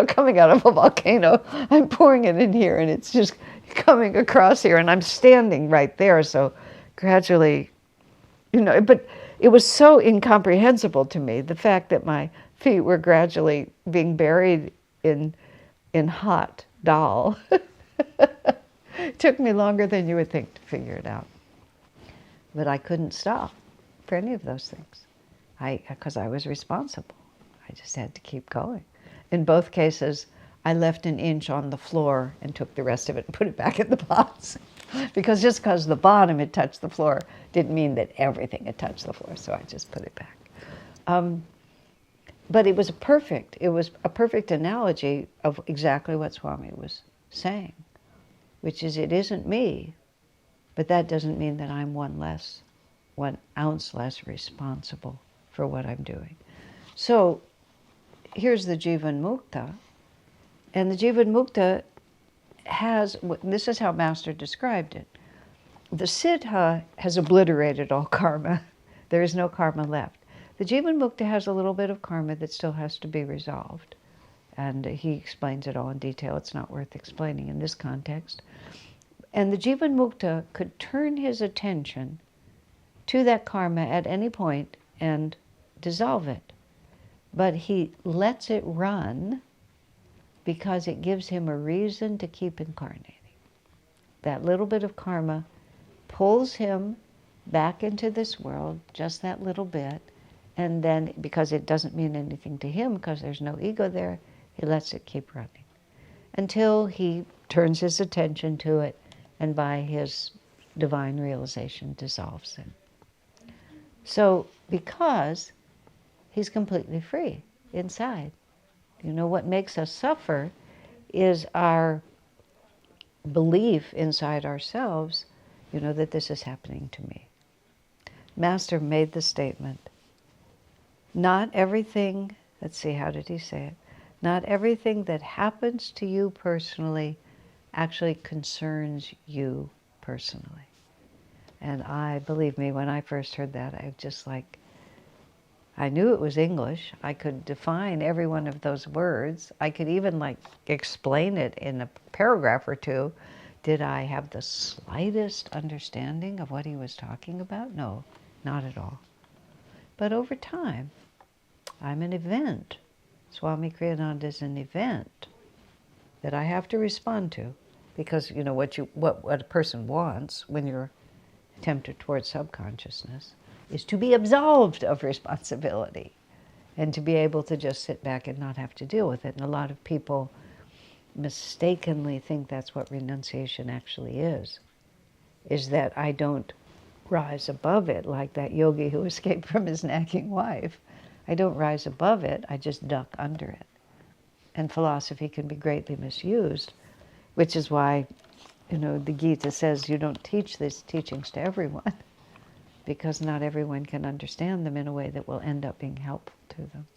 coming out of a volcano. I'm pouring it in here, and it's just coming across here, and I'm standing right there. So gradually, but it was so incomprehensible to me, the fact that my feet were gradually being buried in hot dal. It took me longer than you would think to figure it out. But I couldn't stop for any of those things because I was responsible. I just had to keep going. In both cases, I left an inch on the floor and took the rest of it and put it back in the pots. Because just because the bottom had touched the floor didn't mean that everything had touched the floor, so I just put it back. But it was a perfect analogy of exactly what Swami was saying, which is it isn't me, but that doesn't mean that I'm one ounce less responsible for what I'm doing. So here's the Jivan Mukta, and the Jivan Mukta this is how Master described it. The Siddha has obliterated all karma. There is no karma left. The Jivan Mukta has a little bit of karma that still has to be resolved. And he explains it all in detail. It's not worth explaining in this context. And the Jivan Mukta could turn his attention to that karma at any point and dissolve it. But he lets it run because it gives him a reason to keep incarnating. That little bit of karma pulls him back into this world, just that little bit, and then, because it doesn't mean anything to him, because there's no ego there, he lets it keep running until he turns his attention to it and by his divine realization dissolves it. So, because he's completely free inside. What makes us suffer is our belief inside ourselves, that this is happening to me. Master made the statement, not everything, let's see, how did he say it? Not everything that happens to you personally actually concerns you personally. And believe me, when I first heard that, I was just like, I knew it was English. I could define every one of those words. I could even explain it in a paragraph or two. Did I have the slightest understanding of what he was talking about? No, not at all. But over time, I'm an event. Swami Kriyananda is an event that I have to respond to, because what a person wants when you're tempted towards subconsciousness is to be absolved of responsibility and to be able to just sit back and not have to deal with it. And a lot of people mistakenly think that's what renunciation actually is that I don't rise above it like that yogi who escaped from his nagging wife. I don't rise above it, I just duck under it. And philosophy can be greatly misused, which is why, the Gita says you don't teach these teachings to everyone, because not everyone can understand them in a way that will end up being helpful to them.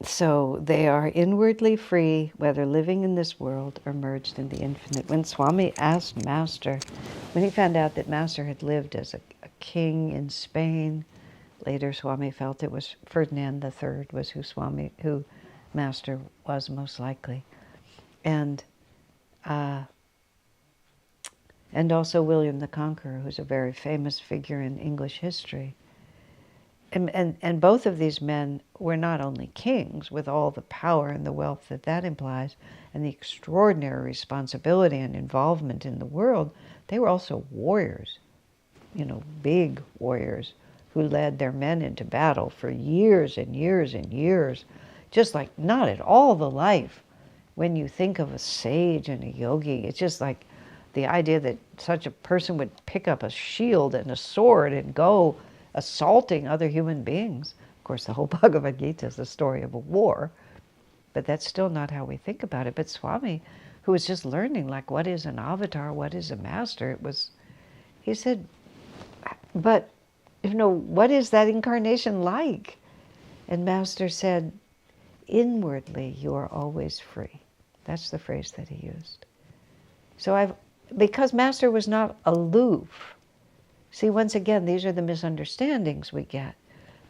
So they are inwardly free, whether living in this world or merged in the infinite. When Swami asked Master, when he found out that Master had lived as a king in Spain, later Swami felt it was Ferdinand III was who Master was most likely. And and also William the Conqueror, who's a very famous figure in English history. And both of these men were not only kings with all the power and the wealth that that implies, and the extraordinary responsibility and involvement in the world, they were also warriors, big warriors who led their men into battle for years and years and years, just like not at all the life. When you think of a sage and a yogi, it's just like the idea that such a person would pick up a shield and a sword and go assaulting other human beings. Of course, the whole Bhagavad Gita is the story of a war, but that's still not how we think about it. But Swami, who was just learning, like, what is an avatar, what is a master, he said, but, what is that incarnation like? And Master said, inwardly you are always free. That's the phrase that he used. So because Master was not aloof. See, once again, these are the misunderstandings we get.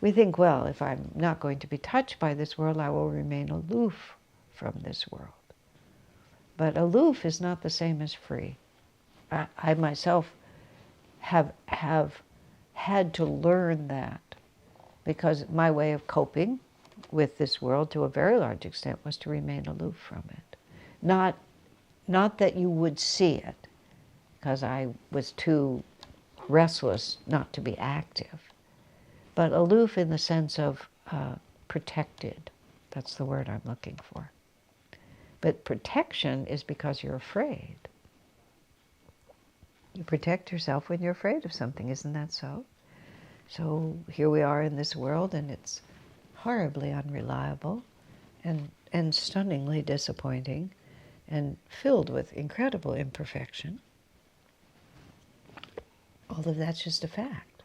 We think, well, if I'm not going to be touched by this world, I will remain aloof from this world. But aloof is not the same as free. I myself have had to learn that, because my way of coping with this world to a very large extent was to remain aloof from it. Not that you would see it, because I was too restless not to be active, but aloof in the sense of protected. That's the word I'm looking for. But protection is because you're afraid. You protect yourself when you're afraid of something, isn't that so? So here we are in this world, and it's horribly unreliable and stunningly disappointing and filled with incredible imperfection. All of that's just a fact.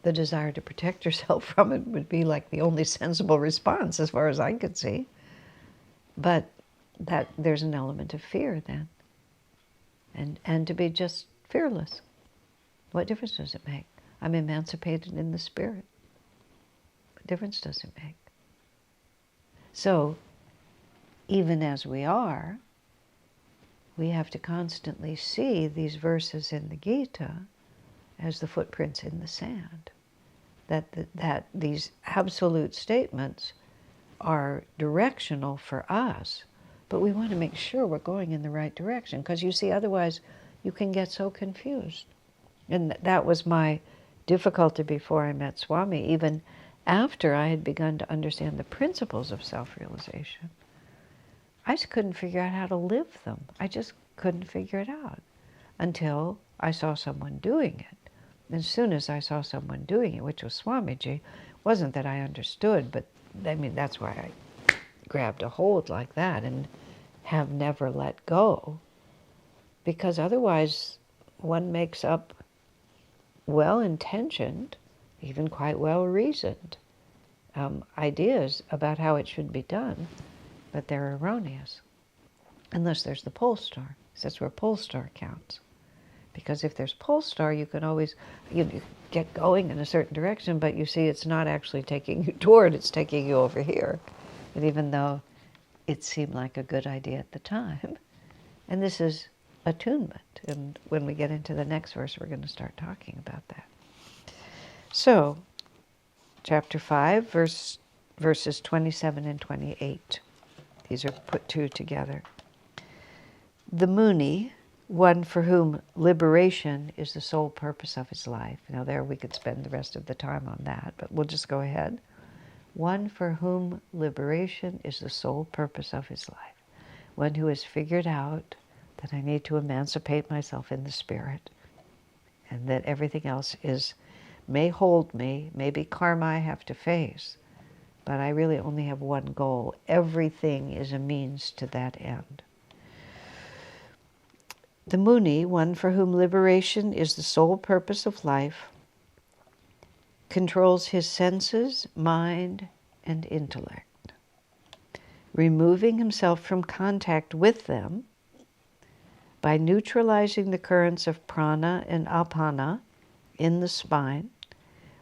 The desire to protect yourself from it would be like the only sensible response as far as I could see. But that there's an element of fear then. And to be just fearless. What difference does it make? I'm emancipated in the spirit. What difference does it make? So, even as we are, we have to constantly see these verses in the Gita as the footprints in the sand. That these absolute statements are directional for us, but we want to make sure we're going in the right direction, because you see, otherwise you can get so confused. And that was my difficulty before I met Swami, even after I had begun to understand the principles of self-realization. I just couldn't figure out how to live them. I just couldn't figure it out until I saw someone doing it. As soon as I saw someone doing it, which was Swamiji, wasn't that I understood, but I mean, that's why I grabbed a hold like that and have never let go. Because otherwise, one makes up well-intentioned, even quite well-reasoned ideas about how it should be done, but they're erroneous. Unless there's the pole star. So that's where pole star counts. Because if there's pole star, you can always you get going in a certain direction, but you see it's not actually taking you toward, it's taking you over here. And even though it seemed like a good idea at the time. And this is attunement. And when we get into the next verse, we're going to start talking about that. So, chapter 5, verses 27 and 28. These are put two together. The Muni, one for whom liberation is the sole purpose of his life. Now there we could spend the rest of the time on that, but we'll just go ahead. One for whom liberation is the sole purpose of his life. One who has figured out that I need to emancipate myself in the spirit, and that everything else may hold me, may be karma I have to face, but I really only have one goal. Everything is a means to that end. The Muni, one for whom liberation is the sole purpose of life, controls his senses, mind, and intellect, removing himself from contact with them by neutralizing the currents of prana and apana in the spine,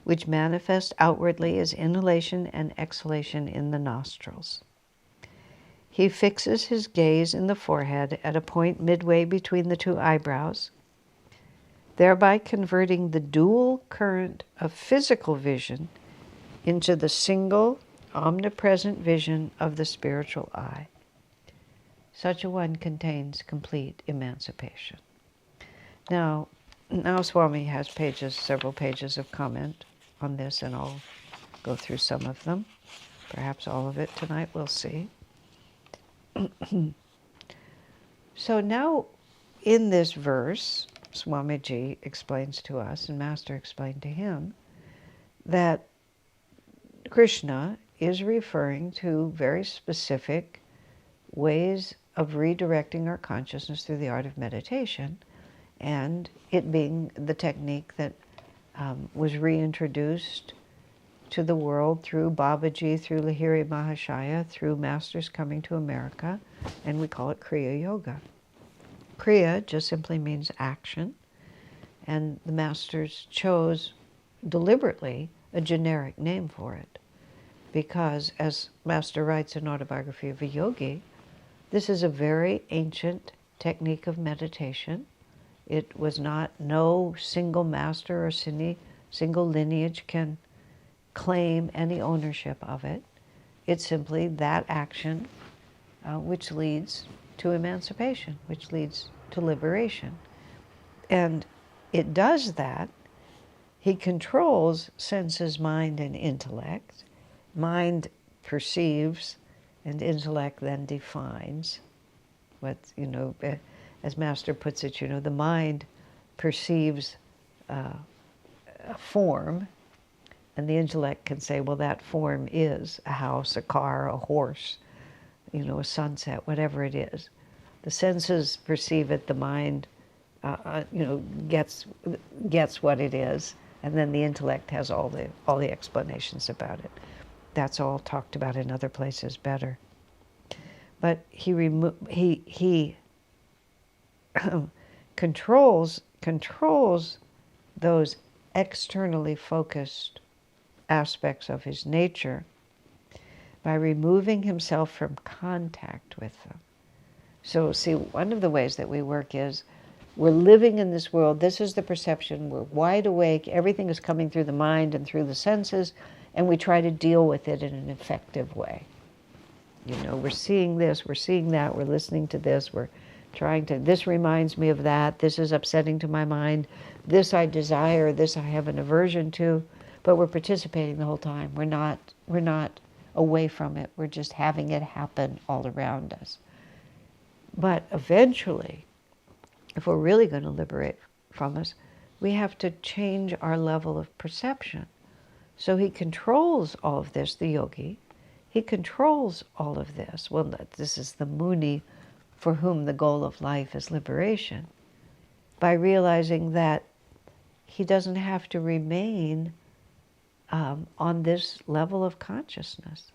which manifest outwardly as inhalation and exhalation in the nostrils. He fixes his gaze in the forehead at a point midway between the two eyebrows, thereby converting the dual current of physical vision into the single, omnipresent vision of the spiritual eye. Such a one contains complete emancipation. Now Swami has several pages of comment on this, and I'll go through some of them. Perhaps all of it tonight, we'll see. So now, in this verse, Swamiji explains to us, and Master explained to him, that Krishna is referring to very specific ways of redirecting our consciousness through the art of meditation, and it being the technique that was reintroduced to the world through Babaji, through Lahiri Mahashaya, through masters coming to America, and we call it Kriya Yoga. Kriya just simply means action, and the masters chose deliberately a generic name for it, because, as Master writes in Autobiography of a Yogi, this is a very ancient technique of meditation. It was not, no single master or single lineage can claim any ownership of it. It's simply that action which leads to emancipation, which leads to liberation. And it does that. He controls senses, mind, and intellect. Mind perceives, and intellect then defines. What, as Master puts it, the mind perceives a form, and the intellect can say, well, that form is a house, a car, a horse, a sunset, whatever it is. The senses perceive it, the mind, gets what it is, and then the intellect has all the explanations about it. That's all talked about in other places better. But he controls those externally focused aspects of his nature by removing himself from contact with them. So see, one of the ways that we work is we're living in this world. This is the perception. We're wide awake. Everything is coming through the mind and through the senses, and we try to deal with it in an effective way. We're seeing this, we're seeing that, we're listening to this, we're trying to, this reminds me of that, this is upsetting to my mind, this I desire, this I have an aversion to, but we're participating the whole time. We're not away from it. We're just having it happen all around us. But eventually, if we're really going to liberate from us, we have to change our level of perception. So he controls all of this, the yogi. He controls all of this. Well, this is the Muni for whom the goal of life is liberation, by realizing that he doesn't have to remain on this level of consciousness,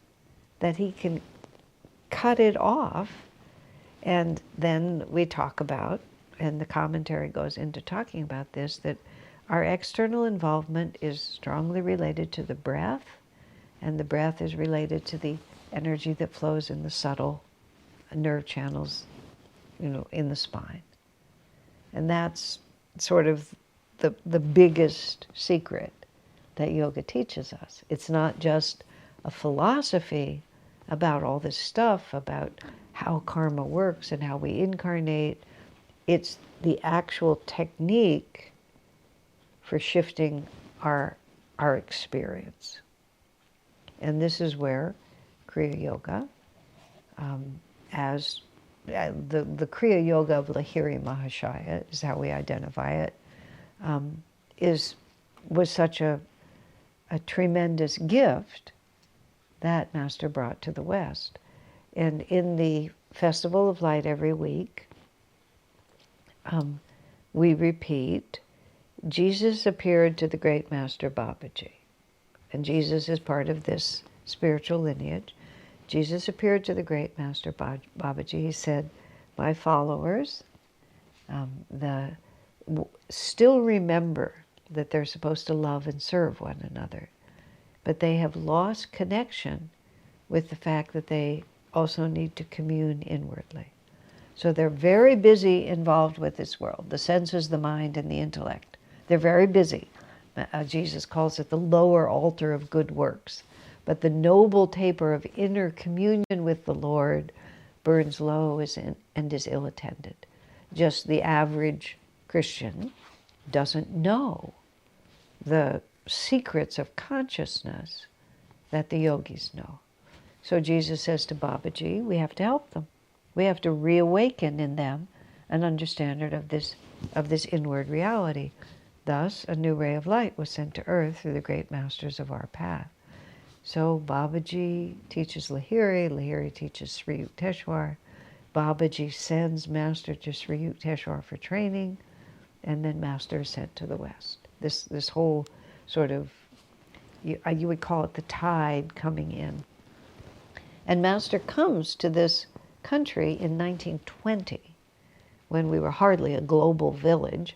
that he can cut it off. And then we talk about, and the commentary goes into talking about this, that our external involvement is strongly related to the breath, and the breath is related to the energy that flows in the subtle nerve channels, in the spine. And that's sort of the biggest secret that yoga teaches us. It's not just a philosophy about all this stuff, about how karma works and how we incarnate. It's the actual technique for shifting our experience. And this is where Kriya Yoga, as the Kriya Yoga of Lahiri Mahashaya is how we identify it, was such a tremendous gift that Master brought to the West. And in the Festival of Light every week, we repeat, Jesus appeared to the great Master Babaji. And Jesus is part of this spiritual lineage. Jesus appeared to the great Master Babaji. He said, my followers still remember that they're supposed to love and serve one another, but they have lost connection with the fact that they also need to commune inwardly. So they're very busy involved with this world, the senses, the mind, and the intellect. They're very busy. Jesus calls it the lower altar of good works. But the noble taper of inner communion with the Lord burns low and is ill-attended. Just the average Christian doesn't know the secrets of consciousness that the yogis know. So Jesus says to Babaji, we have to help them. We have to reawaken in them an understanding of this inward reality. Thus, a new ray of light was sent to earth through the great masters of our path. So Babaji teaches Lahiri, Lahiri teaches Sri Yukteswar, Babaji sends Master to Sri Yukteswar for training, and then Master is sent to the West. This whole sort of, you would call it the tide coming in. And Master comes to this country in 1920, when we were hardly a global village,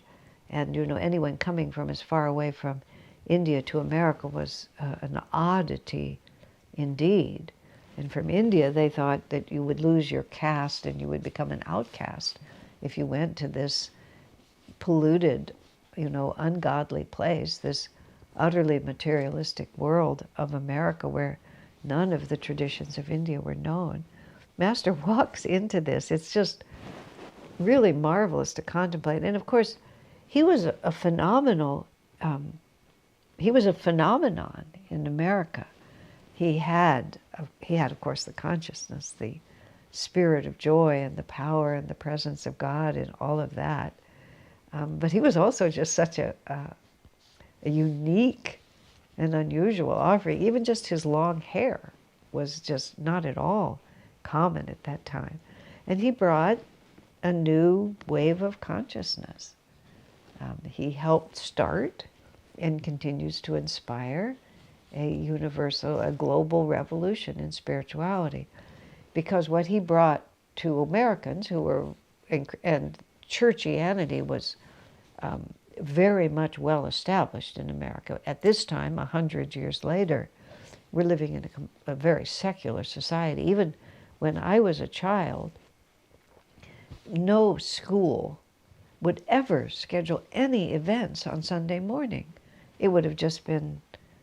and anyone coming from as far away from India to America was an oddity indeed. And from India, they thought that you would lose your caste and you would become an outcast if you went to this polluted, ungodly place, this utterly materialistic world of America where none of the traditions of India were known. Master walks into this. It's just really marvelous to contemplate. And of course, he was a phenomenal, he was a phenomenon in America. He had, of course, the consciousness, the spirit of joy and the power and the presence of God and all of that. But he was also just such a unique and unusual offering. Even just his long hair was just not at all common at that time. And he brought a new wave of consciousness. He helped start and continues to inspire a universal, a global revolution in spirituality. Because what he brought to Americans who were, and churchianity was very much well established in America. At this time, 100 years later, we're living in a very secular society. Even when I was a child, no school would ever schedule any events on Sunday morning. It would have just been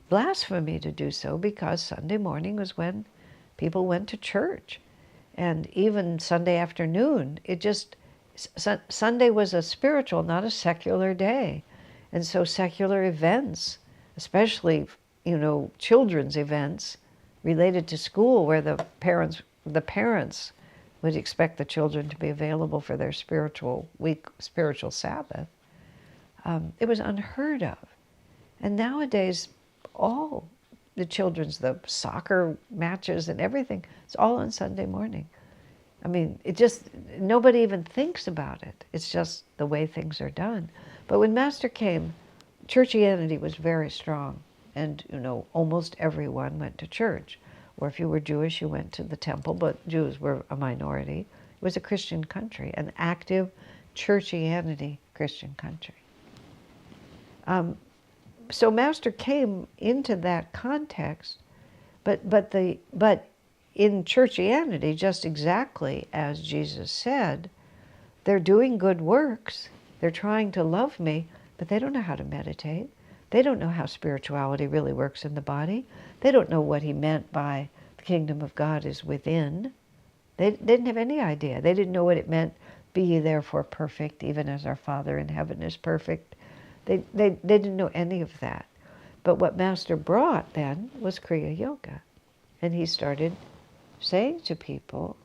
blasphemy to do so, because Sunday morning was when people went to church. And even Sunday afternoon, Sunday was a spiritual, not a secular day. And so secular events, especially, children's events related to school, where the parents would expect the children to be available for their spiritual Sabbath. It was unheard of. And nowadays, all the the soccer matches and everything, it's all on Sunday morning. I mean, nobody even thinks about it. It's just the way things are done. But when Master came, churchianity was very strong. And, almost everyone went to church. Or if you were Jewish, you went to the temple, but Jews were a minority. It was a Christian country, an active churchianity Christian country. So Master came into that context, but in churchianity, just exactly as Jesus said, they're doing good works, they're trying to love me, but they don't know how to meditate. They don't know how spirituality really works in the body. They don't know what he meant by the kingdom of God is within. They didn't have any idea. They didn't know what it meant, be ye therefore perfect, even as our Father in heaven is perfect. They didn't know any of that. But what Master brought then was Kriya Yoga. And he started saying to people,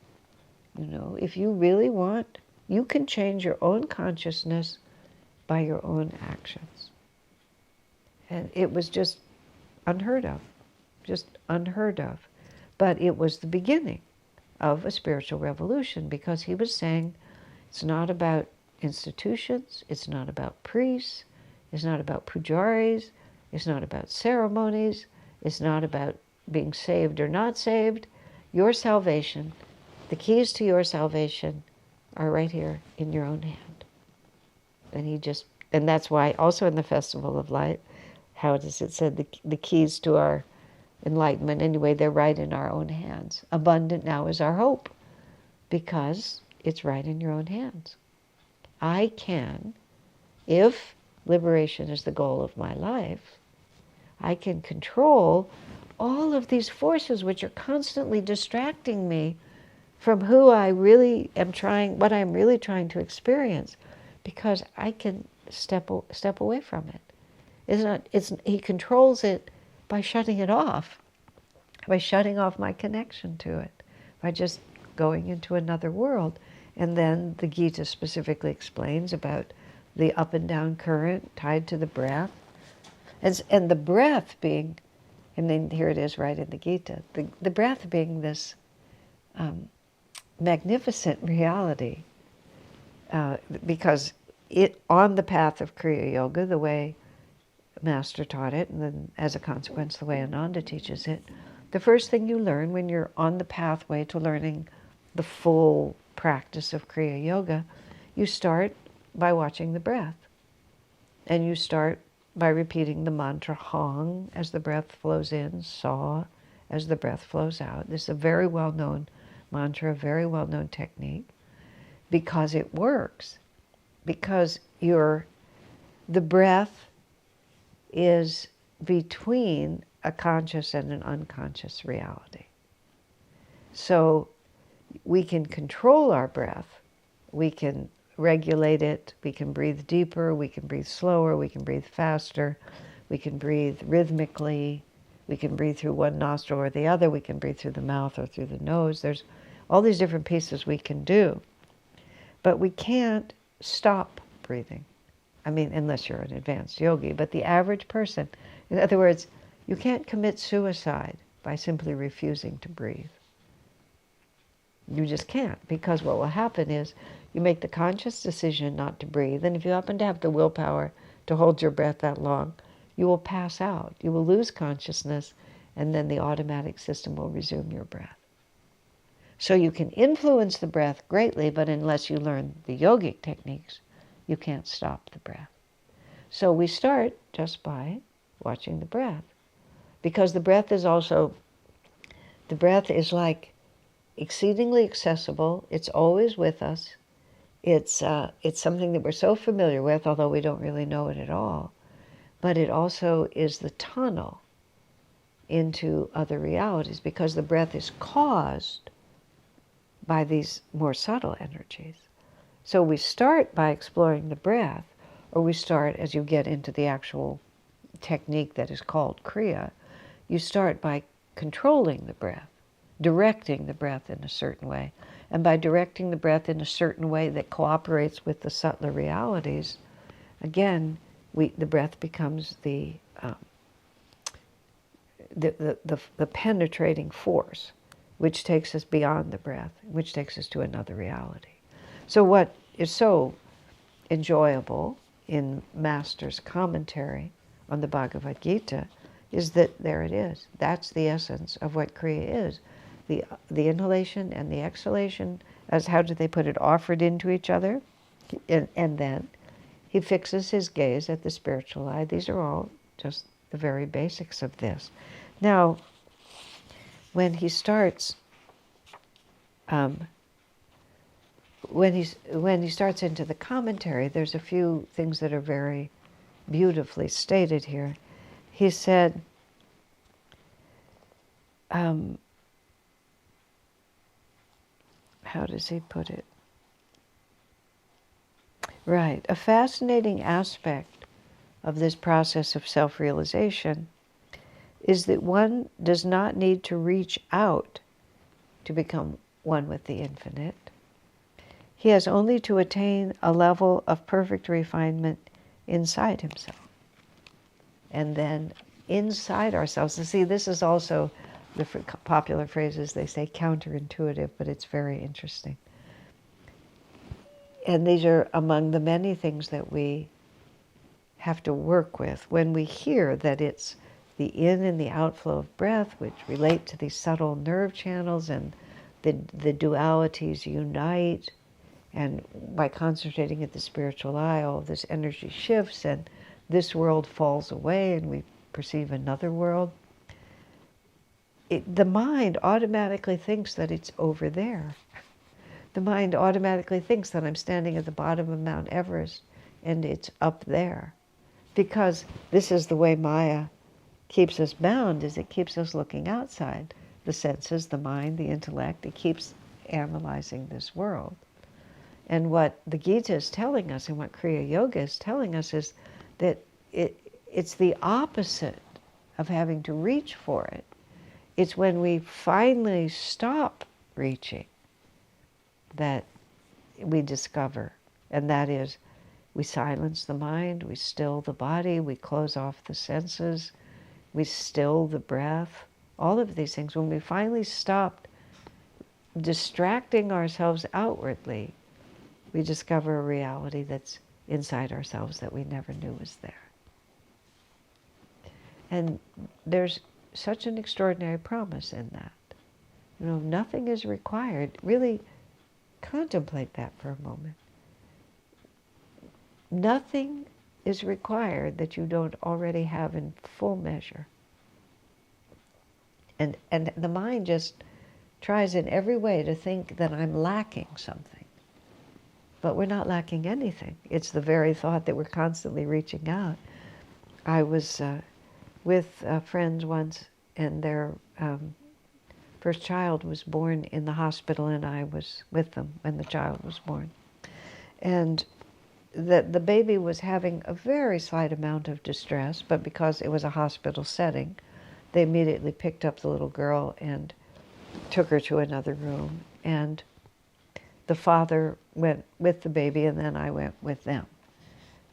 if you really want, you can change your own consciousness by your own actions. And it was just unheard of. But it was the beginning of a spiritual revolution, because he was saying it's not about institutions, it's not about priests, it's not about pujaris, it's not about ceremonies, it's not about being saved or not saved. Your salvation, the keys to your salvation are right here in your own hand. And that's why also in the Festival of Light, how does it said the keys to our enlightenment. Anyway, they're right in our own hands. Abundant now is our hope, because it's right in your own hands. I can, if liberation is the goal of my life, I can control all of these forces which are constantly distracting me from who I really am trying, what I'm really trying to experience, because I can step away from it. He controls it by shutting it off, by shutting off my connection to it, by just going into another world. And then the Gita specifically explains about the up and down current tied to the breath. And the breath being, and then here it is right in the Gita, the breath being this magnificent reality, because it, on the path of Kriya Yoga, the way Master taught it, and then as a consequence the way Ananda teaches it, the first thing you learn when you're on the pathway to learning the full practice of Kriya Yoga, you start by watching the breath. And you start by repeating the mantra Hong as the breath flows in, Sa as the breath flows out. This is a very well-known mantra, a very well-known technique, because it works. Because the breath is between a conscious and an unconscious reality. So we can control our breath, we can regulate it, we can breathe deeper, we can breathe slower, we can breathe faster, we can breathe rhythmically, we can breathe through one nostril or the other, we can breathe through the mouth or through the nose. There's all these different pieces we can do. But we can't stop breathing. I mean, unless you're an advanced yogi, but the average person, in other words, you can't commit suicide by simply refusing to breathe. You just can't, because what will happen is you make the conscious decision not to breathe, and if you happen to have the willpower to hold your breath that long, you will pass out. You will lose consciousness, and then the automatic system will resume your breath. So you can influence the breath greatly, but unless you learn the yogic techniques, you can't stop the breath. So we start just by watching the breath, because the breath is like exceedingly accessible. It's always with us. It's something that we're so familiar with, although we don't really know it at all. But it also is the tunnel into other realities, because the breath is caused by these more subtle energies. So we start by exploring the breath, or we start, as you get into the actual technique that is called Kriya, you start by controlling the breath, directing the breath in a certain way. And by directing the breath in a certain way that cooperates with the subtler realities, again, the breath becomes the penetrating force, which takes us beyond the breath, which takes us to another reality. So what is so enjoyable in Master's commentary on the Bhagavad Gita is that there it is. That's the essence of what Kriya is. The inhalation and the exhalation, as how do they put it, offered into each other, and then he fixes his gaze at the spiritual eye. These are all just the very basics of this. Now, when he starts, when he starts into the commentary, there's a few things that are very beautifully stated here. He said, how does he put it? Right. A fascinating aspect of this process of self-realization is that one does not need to reach out to become one with the infinite. He has only to attain a level of perfect refinement inside himself. And then inside ourselves, and see, this is also the popular phrases, they say counterintuitive, but it's very interesting. And these are among the many things that we have to work with when we hear that it's the in and the outflow of breath, which relate to these subtle nerve channels, and the dualities unite, and by concentrating at the spiritual eye, all of this energy shifts, and this world falls away, and we perceive another world. the mind automatically thinks that it's over there. The mind automatically thinks that I'm standing at the bottom of Mount Everest and it's up there. Because this is the way Maya keeps us bound, is it keeps us looking outside. The senses, the mind, the intellect, it keeps analyzing this world. And what the Gita is telling us and what Kriya Yoga is telling us is that it's the opposite of having to reach for it. It's when we finally stop reaching that we discover, and that is, we silence the mind, we still the body, we close off the senses, we still the breath, all of these things. When we finally stop distracting ourselves outwardly, we discover a reality that's inside ourselves that we never knew was there. And there's such an extraordinary promise in that. You know, nothing is required. Really contemplate that for a moment. Nothing is required that you don't already have in full measure. And the mind just tries in every way to think that I'm lacking something. But we're not lacking anything. It's the very thought that we're constantly reaching out. I was with friends once, and their first child was born in the hospital, and I was with them when the child was born. And the baby was having a very slight amount of distress, but because it was a hospital setting, they immediately picked up the little girl and took her to another room. And the father went with the baby, and then I went with them.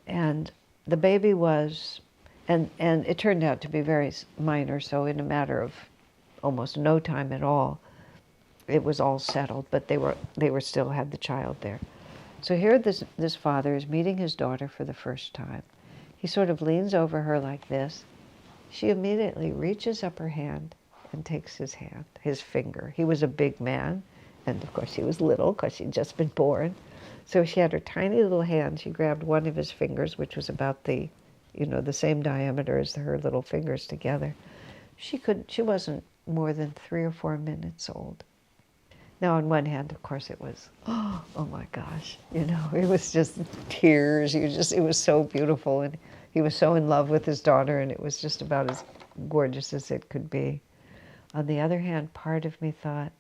And the baby was, and it turned out to be very minor, so in a matter of almost no time at all, it was all settled, but they were still had the child there. So here this father is meeting his daughter for the first time. He sort of leans over her like this. She immediately reaches up her hand and takes his hand, his finger. He was a big man, and of course he was little because she'd just been born. So she had her tiny little hand. She grabbed one of his fingers, which was about the same diameter as her little fingers together. She wasn't more than 3 or 4 minutes old. Now, on one hand, of course, it was, oh my gosh, it was just tears. It was so beautiful, and he was so in love with his daughter, and it was just about as gorgeous as it could be. On the other hand, part of me thought,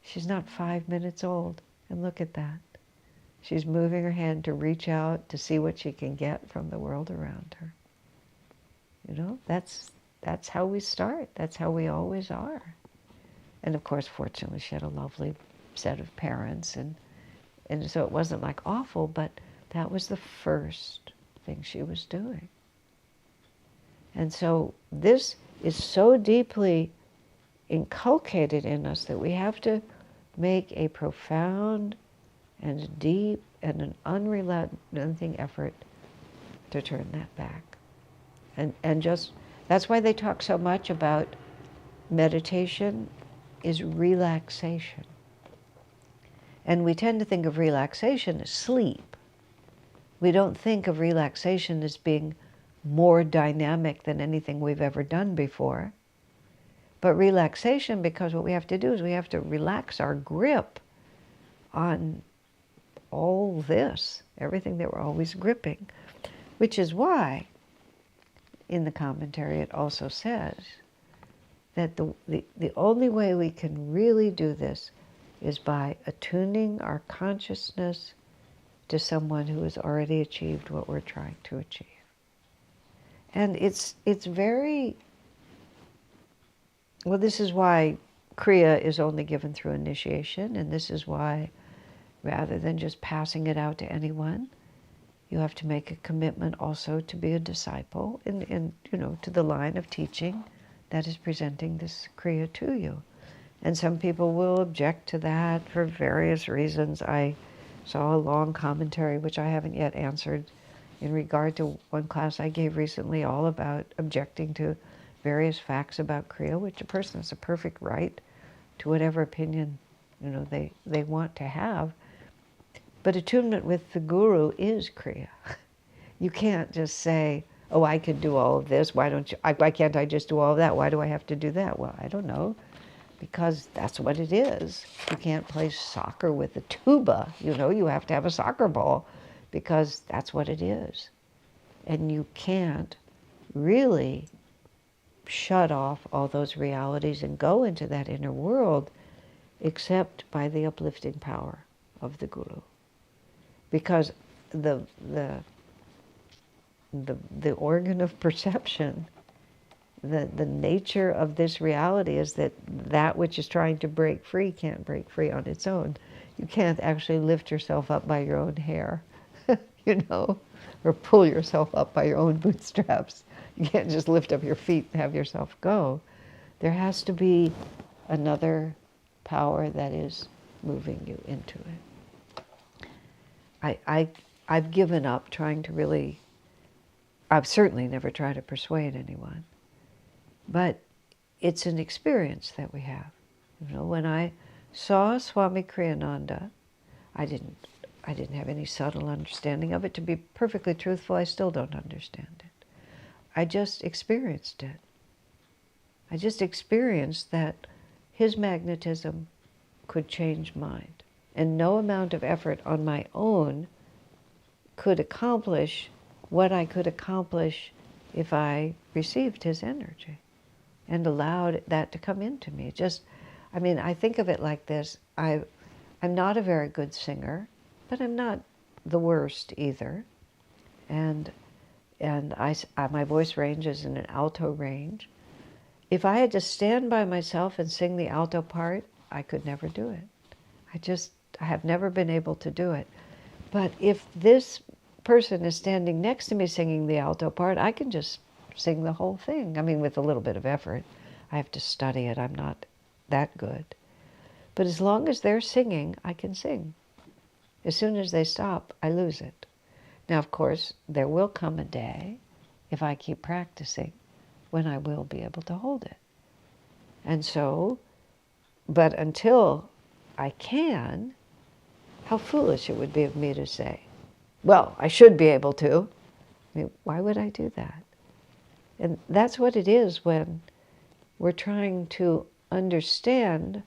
she's not 5 minutes old, and look at that. She's moving her hand to reach out to see what she can get from the world around her. That's how we start. That's how we always are. And of course, fortunately, she had a lovely set of parents, and so it wasn't like awful, but that was the first thing she was doing. And so this is so deeply inculcated in us that we have to make a profound and deep and an unrelenting effort to turn that back. And just, that's why they talk so much about meditation is relaxation. And we tend to think of relaxation as sleep. We don't think of relaxation as being more dynamic than anything we've ever done before. But relaxation, because what we have to do is we have to relax our grip on all this, everything that we're always gripping, which is why in the commentary it also says that the only way we can really do this is by attuning our consciousness to someone who has already achieved what we're trying to achieve. And it's very, well, this is why Kriya is only given through initiation, and this is why, rather than just passing it out to anyone, you have to make a commitment also to be a disciple in to the line of teaching that is presenting this Kriya to you. And some people will object to that for various reasons. I saw a long commentary, which I haven't yet answered, in regard to one class I gave recently all about objecting to various facts about Kriya, which a person has a perfect right to whatever opinion they want to have. But attunement with the Guru is Kriya. You can't just say, oh, I could do all of this. Why can't I just do all of that? Why do I have to do that? Well, I don't know. Because that's what it is. You can't play soccer with a tuba. You have to have a soccer ball because that's what it is. And you can't really shut off all those realities and go into that inner world except by the uplifting power of the Guru. Because the organ of perception, the nature of this reality is that which is trying to break free can't break free on its own. You can't actually lift yourself up by your own hair, or pull yourself up by your own bootstraps. You can't just lift up your feet and have yourself go. There has to be another power that is moving you into it. I've given up trying to really, I've certainly never tried to persuade anyone. But it's an experience that we have. When I saw Swami Kriyananda, I didn't have any subtle understanding of it. To be perfectly truthful, I still don't understand it. I just experienced it. I just experienced that his magnetism could change mind. And no amount of effort on my own could accomplish what I could accomplish if I received his energy and allowed that to come into me. I think of it like this. I'm not a very good singer, but I'm not the worst either. And my voice range is in an alto range. If I had to stand by myself and sing the alto part, I could never do it. I have never been able to do it. But if this person is standing next to me singing the alto part, I can just sing the whole thing. With a little bit of effort. I have to study it. I'm not that good. But as long as they're singing, I can sing. As soon as they stop, I lose it. Now, of course, there will come a day, if I keep practicing, when I will be able to hold it. And so, but until I can, how foolish it would be of me to say, well, I should be able to. Why would I do that? And that's what it is when we're trying to understand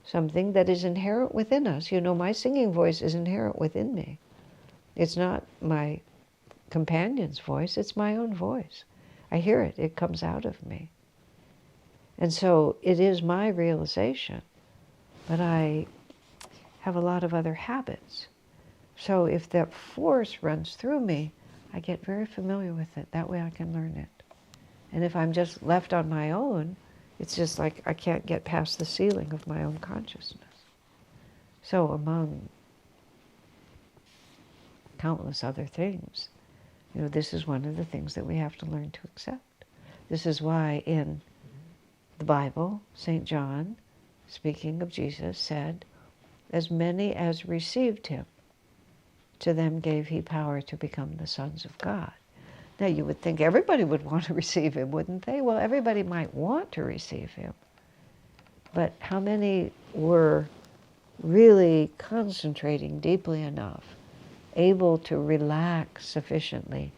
something that is inherent within us. My singing voice is inherent within me. It's not my companion's voice, it's my own voice. I hear it, it comes out of me. And so it is my realization, but I have a lot of other habits. So if that force runs through me, I get very familiar with it. That way I can learn it. And if I'm just left on my own, it's just like I can't get past the ceiling of my own consciousness. So among countless other things, this is one of the things that we have to learn to accept. This is why in the Bible, St. John, speaking of Jesus, said, as many as received him, to them gave he power to become the sons of God. Now, you would think everybody would want to receive him, wouldn't they? Well, everybody might want to receive him. But how many were really concentrating deeply enough, able to relax sufficiently,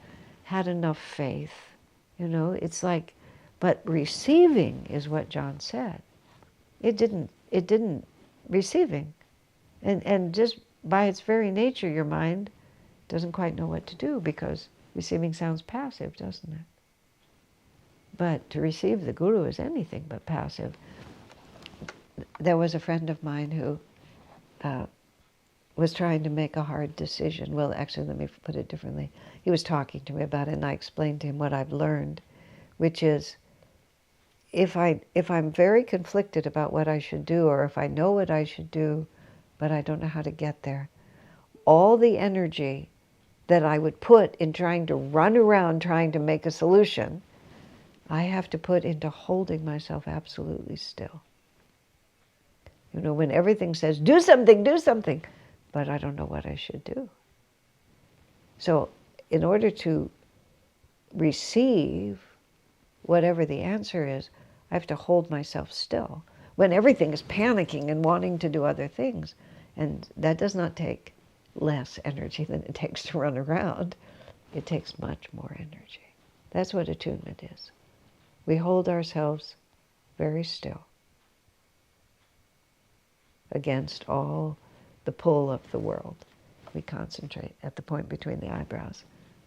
had enough faith? It's like, but receiving is what John said. It didn't receiving. And just by its very nature, your mind doesn't quite know what to do, because receiving sounds passive, doesn't it? But to receive the Guru is anything but passive. There was a friend of mine who was trying to make a hard decision. Well, actually, let me put it differently. He was talking to me about it, and I explained to him what I've learned, which is, if I'm very conflicted about what I should do, or if I know what I should do, but I don't know how to get there, all the energy that I would put in trying to run around trying to make a solution, I have to put into holding myself absolutely still. When everything says, do something, but I don't know what I should do. So in order to receive whatever the answer is, I have to hold myself still when everything is panicking and wanting to do other things. And that does not take less energy than it takes to run around. It takes much more energy. That's what attunement is. We hold ourselves very still against all the pull of the world. We concentrate at the point between the eyebrows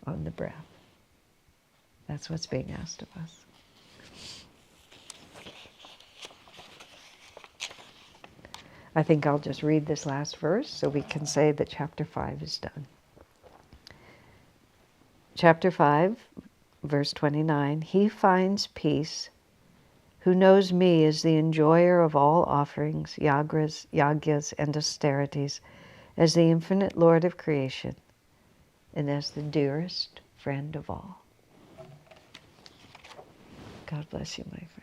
on the breath. That's what's being asked of us. I think I'll just read this last verse so we can say that chapter 5 is done. Chapter 5, verse 29, he finds peace who knows me as the enjoyer of all offerings, yagyas, and austerities, as the infinite Lord of creation, and as the dearest friend of all. God bless you, my friend.